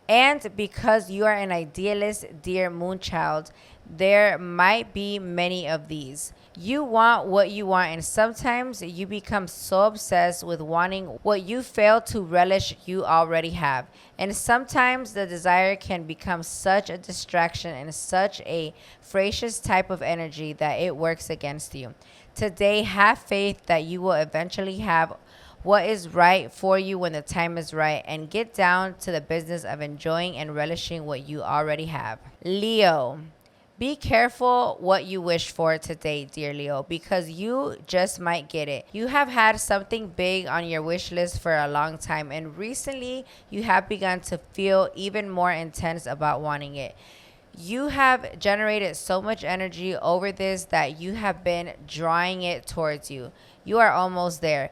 A: And because you are an idealist, dear moonchild, there might be many of these. You want what you want, and sometimes you become so obsessed with wanting what you fail to relish you already have. And sometimes the desire can become such a distraction and such a voracious type of energy that it works against you. Today, have faith that you will eventually have what is right for you when the time is right, and get down to the business of enjoying and relishing what you already have. Leo. Be careful what you wish for today, dear Leo, because you just might get it. You have had something big on your wish list for a long time, and recently you have begun to feel even more intense about wanting it. You have generated so much energy over this that you have been drawing it towards you. You are almost there.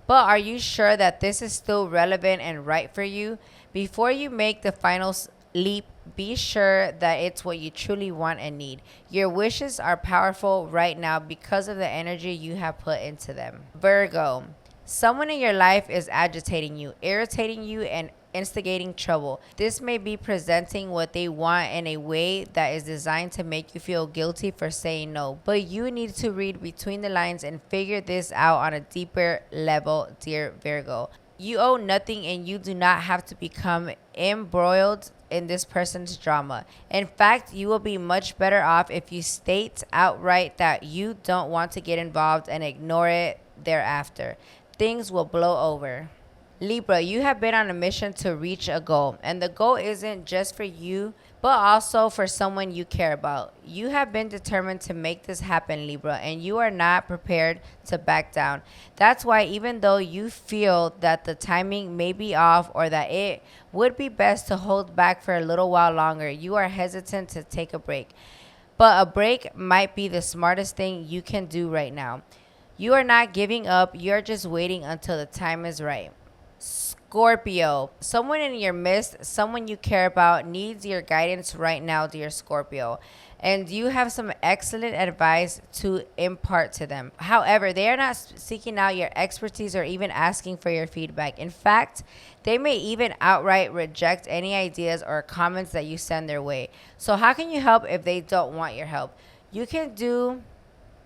A: But are you sure that this is still relevant and right for you? Before you make the final leap, be sure that it's what you truly want and need. Your wishes are powerful right now because of the energy you have put into them. Virgo. Someone in your life is agitating you, irritating you, and instigating trouble. This may be presenting what they want in a way that is designed to make you feel guilty for saying no. But you need to read between the lines and figure this out on a deeper level, dear Virgo. You owe nothing, and you do not have to become embroiled in this person's drama. In fact, you will be much better off if you state outright that you don't want to get involved and ignore it thereafter. Things will blow over. Libra, you have been on a mission to reach a goal, and the goal isn't just for you, but also for someone you care about. You have been determined to make this happen, Libra, and you are not prepared to back down. That's why even though you feel that the timing may be off or that it would be best to hold back for a little while longer, you are hesitant to take a break. But a break might be the smartest thing you can do right now. You are not giving up, you're just waiting until the time is right. Scorpio. Someone in your midst, someone you care about, needs your guidance right now, dear Scorpio. And you have some excellent advice to impart to them. However, they are not seeking out your expertise or even asking for your feedback. In fact, they may even outright reject any ideas or comments that you send their way. So how can you help if they don't want your help? You can do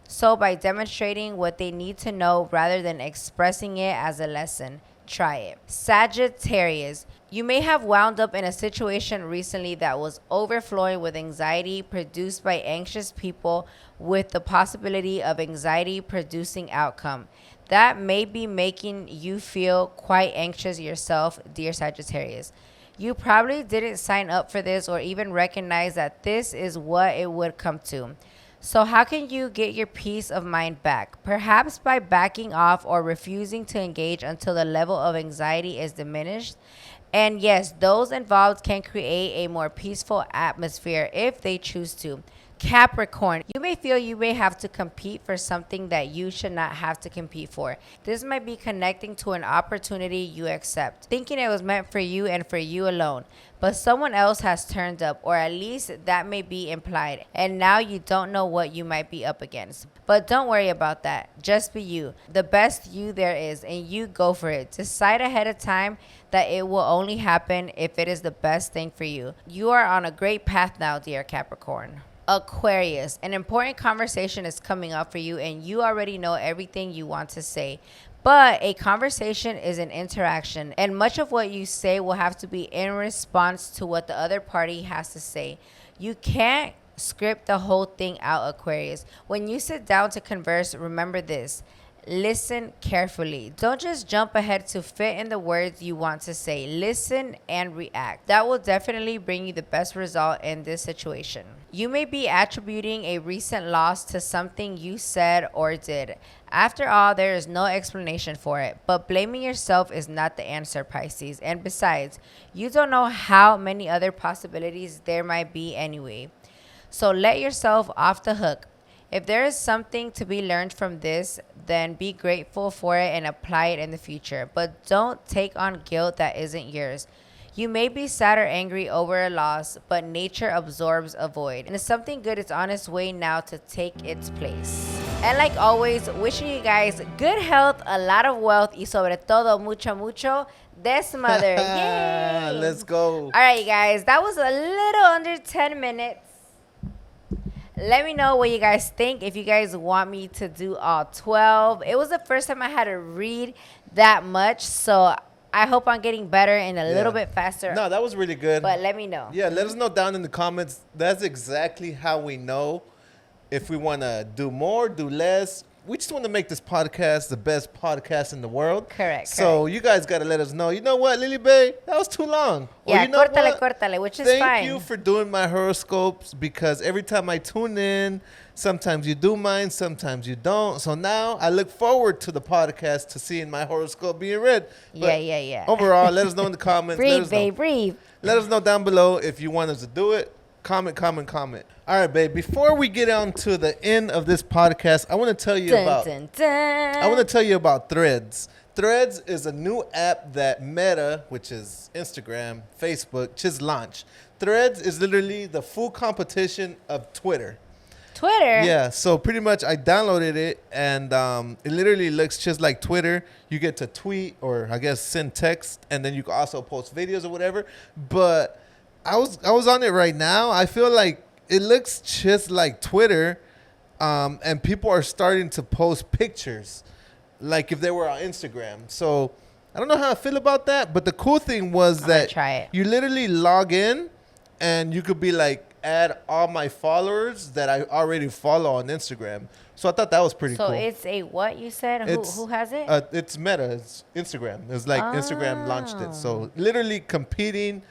A: so by demonstrating what they need to know rather than expressing it as a lesson. Try it. Sagittarius. You may have wound up in a situation recently that was overflowing with anxiety produced by anxious people with the possibility of anxiety producing outcome. That may be making you feel quite anxious yourself, dear Sagittarius. You probably didn't sign up for this or even recognize that this is what it would come to. So, how can you get your peace of mind back? Perhaps by backing off or refusing to engage until the level of anxiety is diminished. And yes, those involved can create a more peaceful atmosphere if they choose to. Capricorn, you may feel you may have to compete for something that you should not have to compete for. This might be connecting to an opportunity you accept, thinking it was meant for you and for you alone. But someone else has turned up, or at least that may be implied, and now you don't know what you might be up against. But don't worry about that. Just be you, the best you there is, and you go for it. Decide ahead of time that it will only happen if it is the best thing for you. You are on a great path now, dear Capricorn. Aquarius, an important conversation is coming up for you and you already know everything you want to say. But a conversation is an interaction, and much of what you say will have to be in response to what the other party has to say. You can't script the whole thing out, Aquarius. When you sit down to converse, remember this. Listen carefully. Don't just jump ahead to fit in the words you want to say. Listen and react. That will definitely bring you the best result in this situation. You may be attributing a recent loss to something you said or did. After all, there is no explanation for it. But blaming yourself is not the answer, Pisces. And besides, you don't know how many other possibilities there might be anyway. So let yourself off the hook. If there is something to be learned from this, then be grateful for it and apply it in the future. But don't take on guilt that isn't yours. You may be sad or angry over a loss, but nature absorbs a void. And if something good is on its way now to take its place. And like always, wishing you guys good health, a lot of wealth, y sobre todo mucho desmother. Yay!
B: Let's go.
A: All right, you guys, that was a little under 10 minutes. Let me know what you guys think. If you guys want me to do all 12. It was the first time I had to read that much. So I hope I'm getting better and a little bit faster.
B: No, that was really good.
A: But let me know.
B: Yeah, let us know down in the comments. That's exactly how we know if we want to do more, do less. We just want to make this podcast the best podcast in the world.
A: Correct.
B: So you guys got to let us know. You know what, Lily Bay? That was too long.
A: Yeah,
B: you know
A: córtale, which is fine.
B: Thank you for doing my horoscopes, because every time I tune in, sometimes you do mine, sometimes you don't. So now I look forward to the podcast to seeing my horoscope being read. But
A: yeah.
B: Overall, let us know in the comments.
A: Breathe, babe, breathe.
B: Let us know down below if you want us to do it. Comment. All right, babe. Before we get on to the end of this podcast, I want to tell you about Threads. Threads is a new app that Meta, which is Instagram, Facebook, just launched. Threads is literally the full competition of Twitter. Yeah, so pretty much I downloaded it, and it literally looks just like Twitter. You get to tweet, or I guess send text, and then you can also post videos or whatever. But I was on it right now. I feel like it looks just like Twitter, and people are starting to post pictures like if they were on Instagram. So I don't know how I feel about that, but the cool thing was that you literally log in and you could be like, add all my followers that I already follow on Instagram. So I thought that was pretty cool.
A: So it's a what you said? Who has it?
B: It's Meta. It's Instagram. It's like Instagram launched it. So literally competing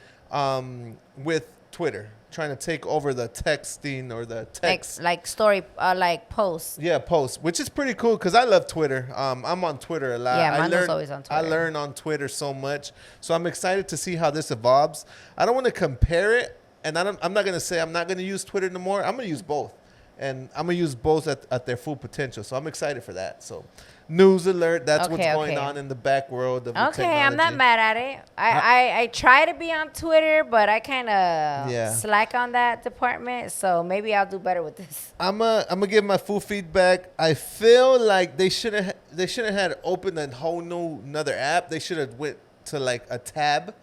B: with Twitter, trying to take over the texting or the text.
A: Like story, like posts.
B: Yeah, posts, which is pretty cool because I love Twitter. I'm on Twitter a lot.
A: Yeah, Mando's always on Twitter.
B: I learn on Twitter so much. So I'm excited to see how this evolves. I don't want to compare it. And I'm not going to say I'm not going to use Twitter no more. I'm going to use both. And I'm going to use both at their full potential. So I'm excited for that. So news alert. That's what's going on in the back world of the technology.
A: I'm not mad at it. I try to be on Twitter, but I kind of slack on that department. So maybe I'll do better with this.
B: I'm gonna give my full feedback. I feel like they should have had opened a whole another app. They should have went to like a tab.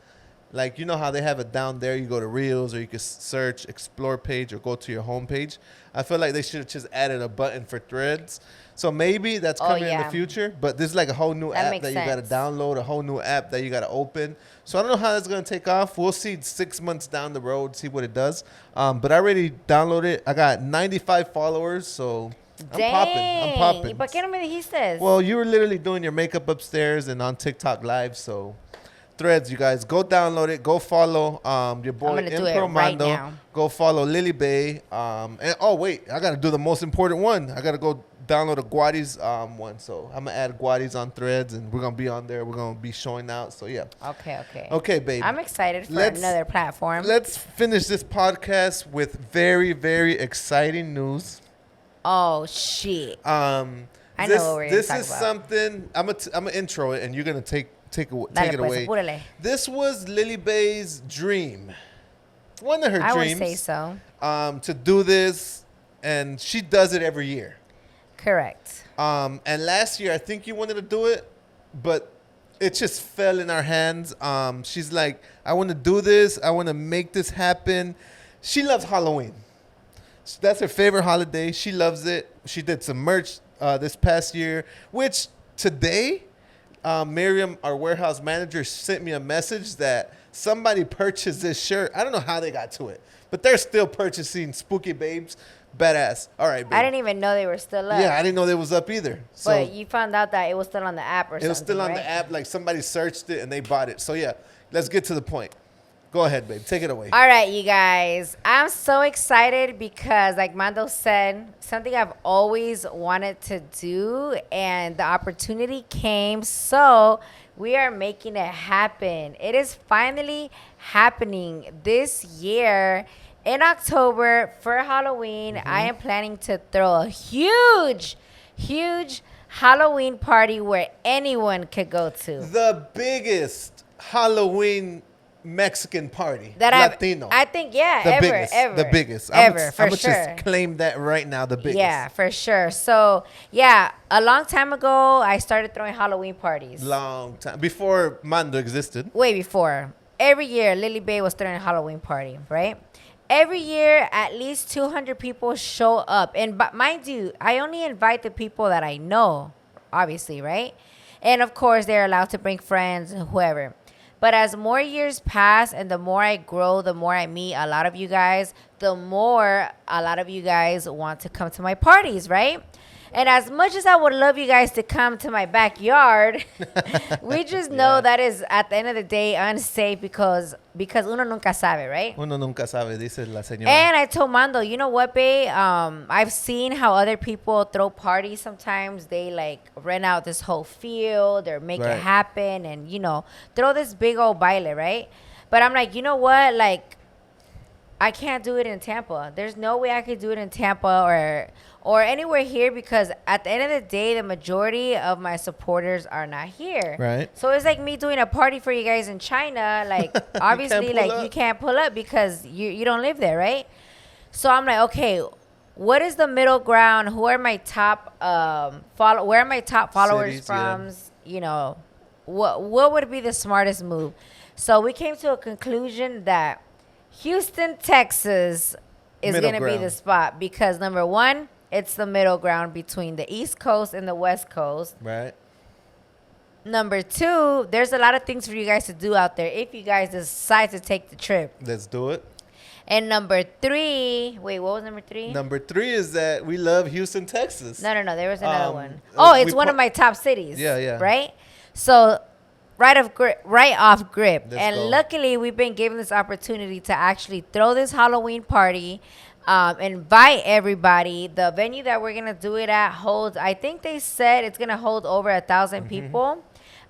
B: Like, you know how they have it down there, you go to Reels, or you can search, explore page, or go to your home page. I feel like they should have just added a button for Threads. So maybe that's coming in the future. But this is like a whole new app that you got to download, a whole new app that you got to open. So I don't know how that's going to take off. We'll see 6 months down the road, see what it does. But I already downloaded it. I got 95 followers, so I'm popping.
A: ¿Por qué no me dijiste?
B: Well, you were literally doing your makeup upstairs and on TikTok Live, so Threads, you guys. Go download it. Go follow your boy Impro Mando. Right, go follow Lily Bay. And oh wait, I gotta do the most important one. I gotta go download a Guariz one. So I'm gonna add Guariz on Threads, and we're gonna be on there. We're gonna be showing out. So yeah. Okay, babe.
A: I'm excited for another platform.
B: Let's finish this podcast with very, very exciting news.
A: Oh shit. I know what we're gonna talk about.
B: This is something I'm gonna intro it, and you're gonna take it away.
A: Apúrale.
B: This was Lily Bay's dream. One of her dreams.
A: I would say so.
B: To do this, and she does it every year.
A: Correct.
B: And last year, I think you wanted to do it, but it just fell in our hands. She's like, I want to do this. I want to make this happen. She loves Halloween. That's her favorite holiday. She loves it. She did some merch this past year, which today, Miriam, our warehouse manager, sent me a message that somebody purchased this shirt. I don't know how they got to it, but they're still purchasing Spooky Babes. Badass. All right, babe.
A: I didn't even know they were still up.
B: Yeah, I didn't know they was up either. So
A: but you found out that it was still on the app or something,
B: it was still on the app. Like somebody searched it and they bought it. So yeah, let's get to the point. Go ahead, babe. Take it away.
A: All right, you guys. I'm so excited because, like Mando said, something I've always wanted to do, and the opportunity came. So we are making it happen. It is finally happening this year. In October for Halloween, I am planning to throw a huge Halloween party where anyone could go to.
B: The biggest Halloween Mexican party.
A: Latino. I think, yeah,
B: the
A: ever.
B: The biggest.
A: I'm
B: going to just claim that right now, the biggest.
A: Yeah, for sure. So, yeah, a long time ago, I started throwing Halloween parties.
B: Long time. Before Mando existed.
A: Way before. Every year, Lily Bay was throwing a Halloween party, right? Every year, at least 200 people show up. And but mind you, I only invite the people that I know, obviously, right? And, of course, they're allowed to bring friends and whoever. But as more years pass and the more I grow, the more I meet a lot of you guys, the more a lot of you guys want to come to my parties, right? And as much as I would love you guys to come to my backyard, we just know that is, at the end of the day, unsafe because uno nunca sabe, right?
B: Uno nunca sabe, dice la señora.
A: And I told Mando, you know what, babe? I've seen how other people throw parties sometimes. They, like, rent out this whole field or make it happen and, you know, throw this big old baile, right? But I'm like, you know what? Like, I can't do it in Tampa. There's no way I could do it in Tampa or anywhere here because at the end of the day, the majority of my supporters are not here.
B: Right.
A: So it's like me doing a party for you guys in China. Like, obviously, you can't pull up because you don't live there, right? So I'm like, okay, what is the middle ground? Who are my top where are my top followers cities, from? Yeah. You know, what would be the smartest move? So we came to a conclusion that Houston, Texas is going to be the spot because, number one, it's the middle ground between the East Coast and the West Coast.
B: Right.
A: Number two, there's a lot of things for you guys to do out there if you guys decide to take the trip.
B: Let's do it.
A: And number three, wait, what was number three?
B: Number three is that we love Houston, Texas.
A: No, there was another one. Oh, it's one of my top cities.
B: Yeah.
A: Right? So right off grip.
B: Let's go.
A: Luckily, we've been given this opportunity to actually throw this Halloween party, invite everybody. The venue that we're going to do it at holds, I think they said it's going to hold over 1,000 people.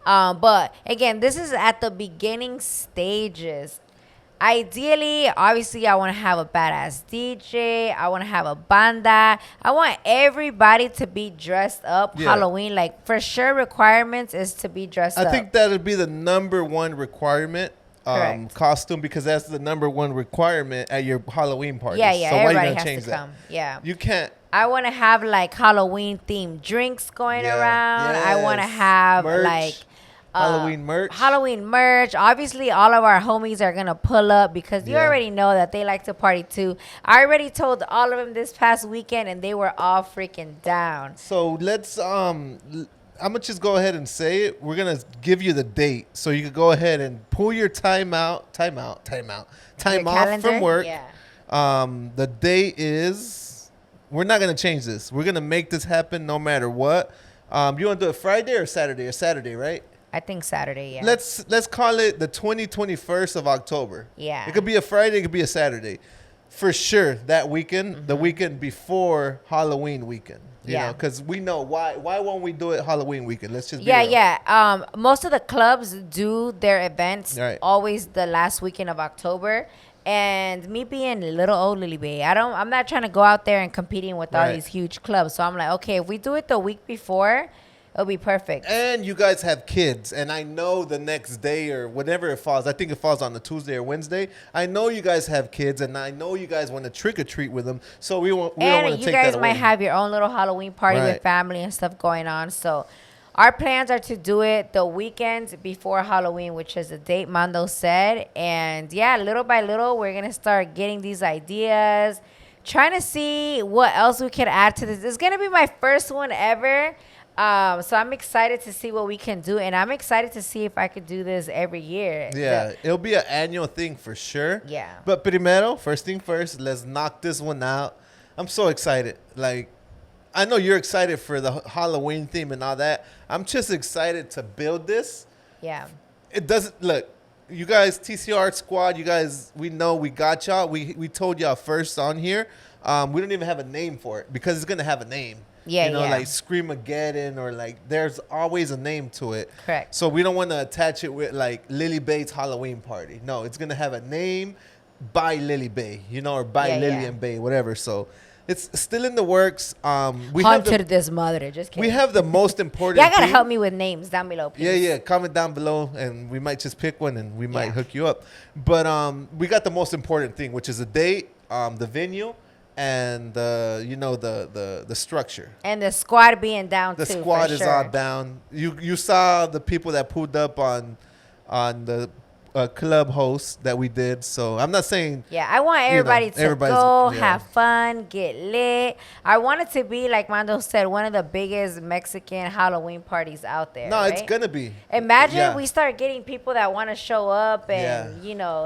A: But again, this is at the beginning stages. Ideally, obviously, I want to have a badass DJ. I want to have a banda. I want everybody to be dressed up Halloween. Like, for sure, requirements is to be dressed up.
B: I think that would be the number one requirement, costume, because that's the number one requirement at your Halloween party.
A: Yeah,
B: so
A: everybody has to come. Yeah.
B: You can't.
A: I want to have, like, Halloween-themed drinks going around. Yes. I want to have,
B: merch.
A: like...
B: Halloween merch.
A: Obviously, all of our homies are going to pull up because you already know that they like to party too. I already told all of them this past weekend and they were all freaking down.
B: So let's, I'm going to just go ahead and say it. We're going to give you the date so you can go ahead and pull your time off from work.
A: Yeah.
B: The date is, we're not going to change this. We're going to make this happen no matter what. You want to do it Friday or Saturday? Saturday, right?
A: I think Saturday, yeah.
B: Let's call it the 21st of October.
A: Yeah.
B: It could be a Friday, it could be a Saturday. For sure, that weekend, the weekend before Halloween weekend. You know, because we know why won't we do it Halloween weekend? Let's just be real.
A: Most of the clubs do their events always the last weekend of October. And me being little old Lily Bay, I'm not trying to go out there and competing with all these huge clubs. So I'm like, okay, if we do it the week before, it'll be perfect.
B: And you guys have kids, and I know the next day or whenever it falls, I think it falls on the Tuesday or Wednesday. I know you guys have kids, and I know you guys want to trick or treat with them. So we don't want to take that away.
A: And you guys might have your own little Halloween party with family and stuff going on. So our plans are to do it the weekend before Halloween, which is the date Mando said. And yeah, little by little, we're going to start getting these ideas, trying to see what else we can add to this. It's going to be my first one ever. So I'm excited to see what we can do, and I'm excited to see if I could do this every year.
B: Yeah, it'll be an annual thing for sure.
A: Yeah.
B: But primero, first thing first, let's knock this one out. I'm so excited. Like, I know you're excited for the Halloween theme and all that. I'm just excited to build this.
A: Yeah.
B: It doesn't look. You guys, TCR squad, you guys, we know we got y'all. We told y'all first on here. We don't even have a name for it because it's gonna have a name.
A: Yeah,
B: you know, like Screamageddon or like there's always a name to it.
A: Correct.
B: So we don't want to attach it with like Lily Bay's Halloween party. No, it's gonna have a name by Lily Bay, you know, or by Lillian Bay, whatever. So it's still in the works. We
A: Haunted this mother. Just kidding.
B: We have the most important.
A: Y'all gotta help me with names down below, please.
B: Yeah. Comment down below, and we might just pick one, and we might hook you up. But we got the most important thing, which is the date, the venue, and the structure.
A: And the squad being down too.
B: The squad is all down. You saw the people that pulled up on the club host that we did. So I'm not saying.
A: Yeah, I want everybody to go, have fun, get lit. I want it to be, like Mando said, one of the biggest Mexican Halloween parties out there.
B: No, it's going to be.
A: Imagine we start getting people that want to show up and,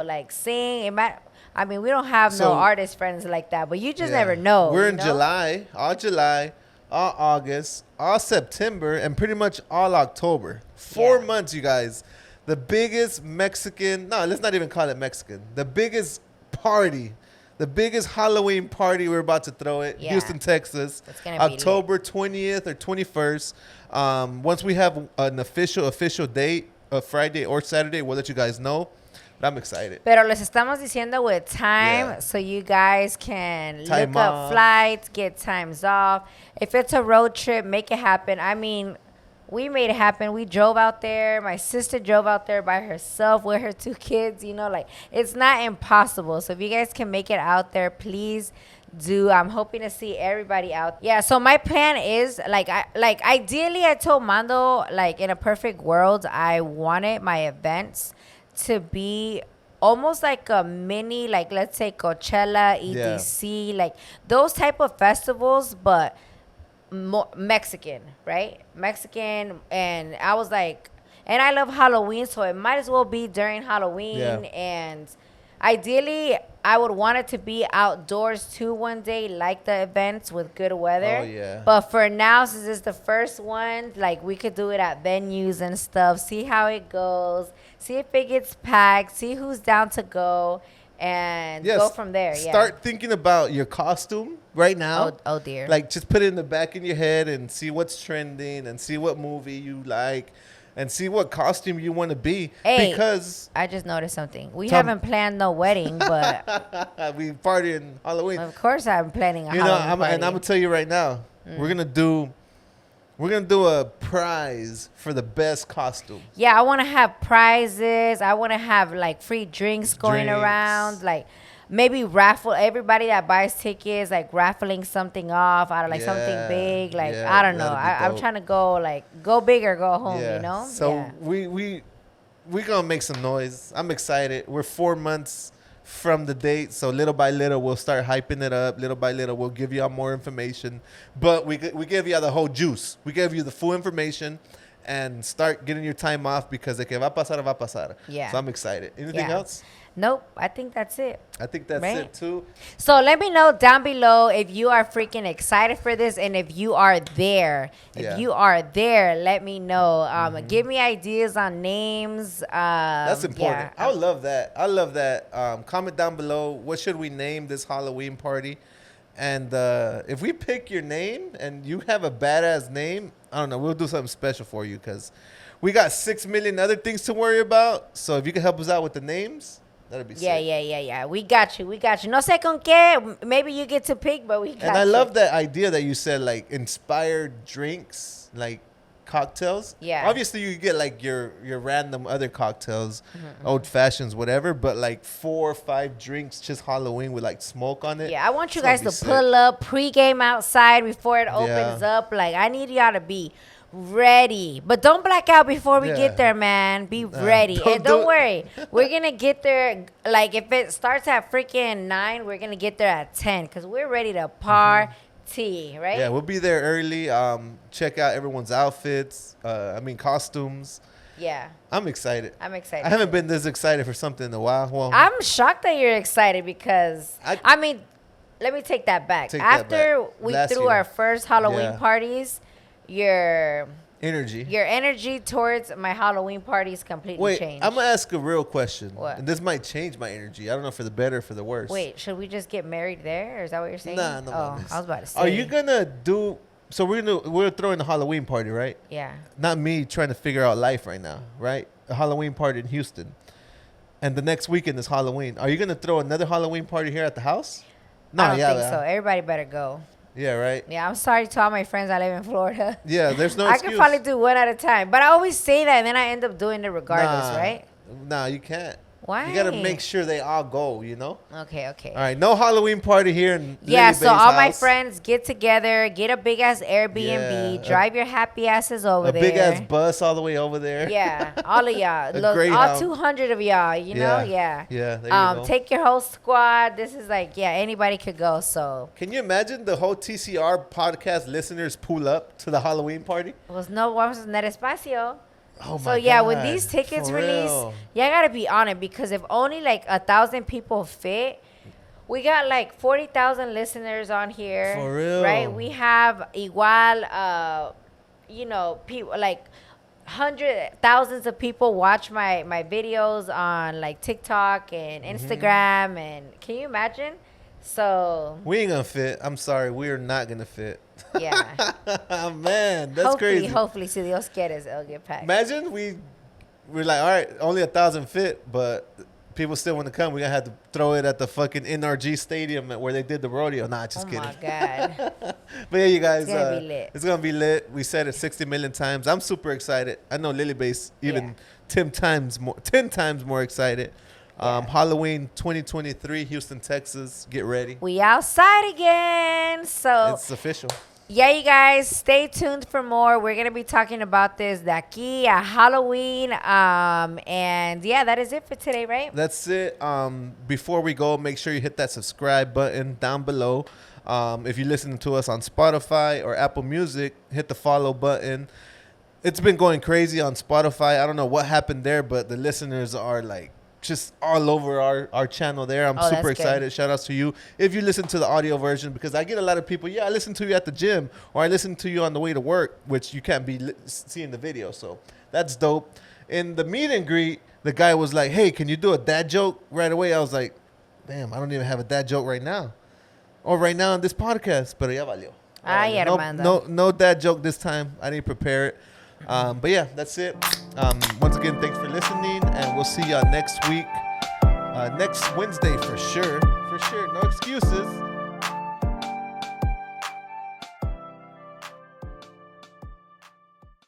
A: like sing. I mean, we don't have no artist friends like that, but you just never know.
B: We're in July, all August, all September, and pretty much all October. 4 months, you guys. The biggest Mexican, no, let's not even call it Mexican. The biggest party, the biggest Halloween party we're about to throw it. Houston, Texas.
A: It's gonna be
B: October 20th or 21st. Once we have an official date, a Friday or Saturday, we'll let you guys know. But I'm excited.
A: Pero les estamos diciendo with time so you guys can look up flights, get times off. If it's a road trip, make it happen. I mean, we made it happen. We drove out there. My sister drove out there by herself with her 2 kids. It's not impossible. So if you guys can make it out there, please do. I'm hoping to see everybody out. Yeah, so my plan is, ideally, I told Mando, in a perfect world, I wanted my events to be almost like a mini, let's say Coachella, EDC, those type of festivals, but more Mexican, right? Mexican. And I was like, and I love Halloween, so it might as well be during Halloween. And ideally, I would want it to be outdoors too one day, like the events with good weather.
B: Oh, yeah.
A: But for now, since it's the first one, we could do it at venues and stuff, see how it goes, see if it gets packed, see who's down to go, and go from there.
B: Start thinking about your costume right now.
A: Oh dear.
B: Just put it in the back of your head and see what's trending and see what movie you like and see what costume you want to be.
A: Hey,
B: because
A: I just noticed something. We haven't planned no wedding, but
B: we party in Halloween.
A: Of course, I'm planning a Halloween party.
B: And I'm gonna tell you right now, we're gonna do a prize for the best costume.
A: Yeah, I want to have prizes. I want to have free drinks going around. Maybe raffle everybody that buys tickets, raffling something off out of something big. I don't know. I'm trying to go big or go home. You know.
B: So we gonna make some noise. I'm excited. We're 4 months from the date, so little by little we'll start hyping it up. Little by little we'll give y'all more information, but we give y'all the whole juice. We gave you the full information, and start getting your time off because de que va a pasar, va a pasar.
A: Yeah.
B: So I'm excited. Anything else?
A: Nope. I think that's it.
B: I think that's it too.
A: So let me know down below if you are freaking excited for this and if you are there. If you are there, let me know. Give me ideas on names.
B: That's important.
A: Yeah.
B: I love that. Comment down below. What should we name this Halloween party? And if we pick your name and you have a badass name, I don't know, we'll do something special for you because we got 6 million other things to worry about. So if you can help us out with the names, that'd be sick.
A: Yeah. We got you. No sé con qué. Maybe you get to pick, but we got you.
B: And I love that idea that you said, like, inspired drinks, like cocktails.
A: Yeah.
B: Obviously, you get, like, your random other cocktails, old fashions, whatever. But, like, 4 or 5 drinks, just Halloween with, like, smoke on it.
A: Yeah, I want you guys to pull up pregame outside before it opens up. Like, I need y'all to be ready, but don't black out before we get there, man. Be ready. And don't worry, we're gonna get there. Like, if it starts at freaking 9, we're gonna get there at 10 because we're ready to party, right?
B: Yeah, we'll be there early. Check out everyone's outfits. Costumes.
A: Yeah,
B: I'm excited.
A: I
B: haven't been this excited for something in a while. Well,
A: I'm shocked that you're excited because let me take that back. After we threw our first Halloween parties, your energy towards my Halloween parties completely changed.
B: I'm gonna ask a real question.
A: What?
B: And this might change my energy. I don't know for the better or for the worse.
A: Wait, should we just get married there? Or is that what you're saying?
B: Nah, no.
A: I was about to say.
B: Are you gonna do? So we're throwing a Halloween party, right?
A: Yeah.
B: Not me trying to figure out life right now, right? A Halloween party in Houston, and the next weekend is Halloween. Are you gonna throw another Halloween party here at the house?
A: No, I don't think so. Everybody better go.
B: Yeah, right.
A: Yeah, I'm sorry to all my friends that live in Florida.
B: Yeah, there's no excuse.
A: I could probably do one at a time, but I always say that, and then I end up doing it regardless, right?
B: Nah, you can't.
A: Why?
B: You gotta make sure they all go. You know.
A: Okay.
B: All right, no Halloween party here in
A: so all my friends get together, get a big ass Airbnb, drive your happy asses over there.
B: A big ass bus all the way over there.
A: Yeah, all of y'all, look, all 200 of y'all. You know,
B: Yeah, there you go.
A: Take your whole squad. This is like, anybody could go. So
B: can you imagine the whole TCR podcast listeners pull up to the Halloween party?
A: Pues no vamos a tener espacio.
B: Oh
A: so
B: God,
A: when these tickets release, I gotta be on it because if only like 1,000 people fit, we got like 40,000 listeners on here.
B: For real,
A: right? We have igual, people like thousands of people watch my videos on like TikTok and Instagram, and can you imagine? So
B: we ain't gonna fit. I'm sorry, we are not gonna fit.
A: Yeah.
B: Man, that's crazy.
A: Hopefully, si Dios quiere, it'll get packed.
B: Imagine we're like, all right, only 1,000 fit, but people still want to come. We're gonna have to throw it at the fucking NRG Stadium where they did the rodeo. Nah, just kidding.
A: Oh my God.
B: But yeah, you guys,
A: it's gonna be lit.
B: It's gonna be lit. We said it 60 million times. I'm super excited. I know Lily Base even 10 times more excited. Halloween 2023, Houston, Texas. Get ready.
A: We outside again. So
B: it's official.
A: Yeah, you guys, stay tuned for more. We're going to be talking about this de aquí a Halloween. And yeah, that is it for today, right?
B: That's it. Before we go, make sure you hit that subscribe button down below. If you're listening to us on Spotify or Apple Music, hit the follow button. It's been going crazy on Spotify. I don't know what happened there, but the listeners are like just all over our channel there. I'm super excited. Good. Shout outs to you if you listen to the audio version, because I get a lot of people, I listen to you at the gym, or I listen to you on the way to work, which you can't be seeing the video. So that's dope. In the meet and greet, the guy was like, hey, can you do a dad joke right away? I was like, damn, I don't even have a dad joke right now, or right now on this podcast. Pero ya valió. No dad joke this time. I didn't prepare it. But yeah, that's it. Once again, thanks for listening, and we'll see y'all next week, next Wednesday for sure. No excuses.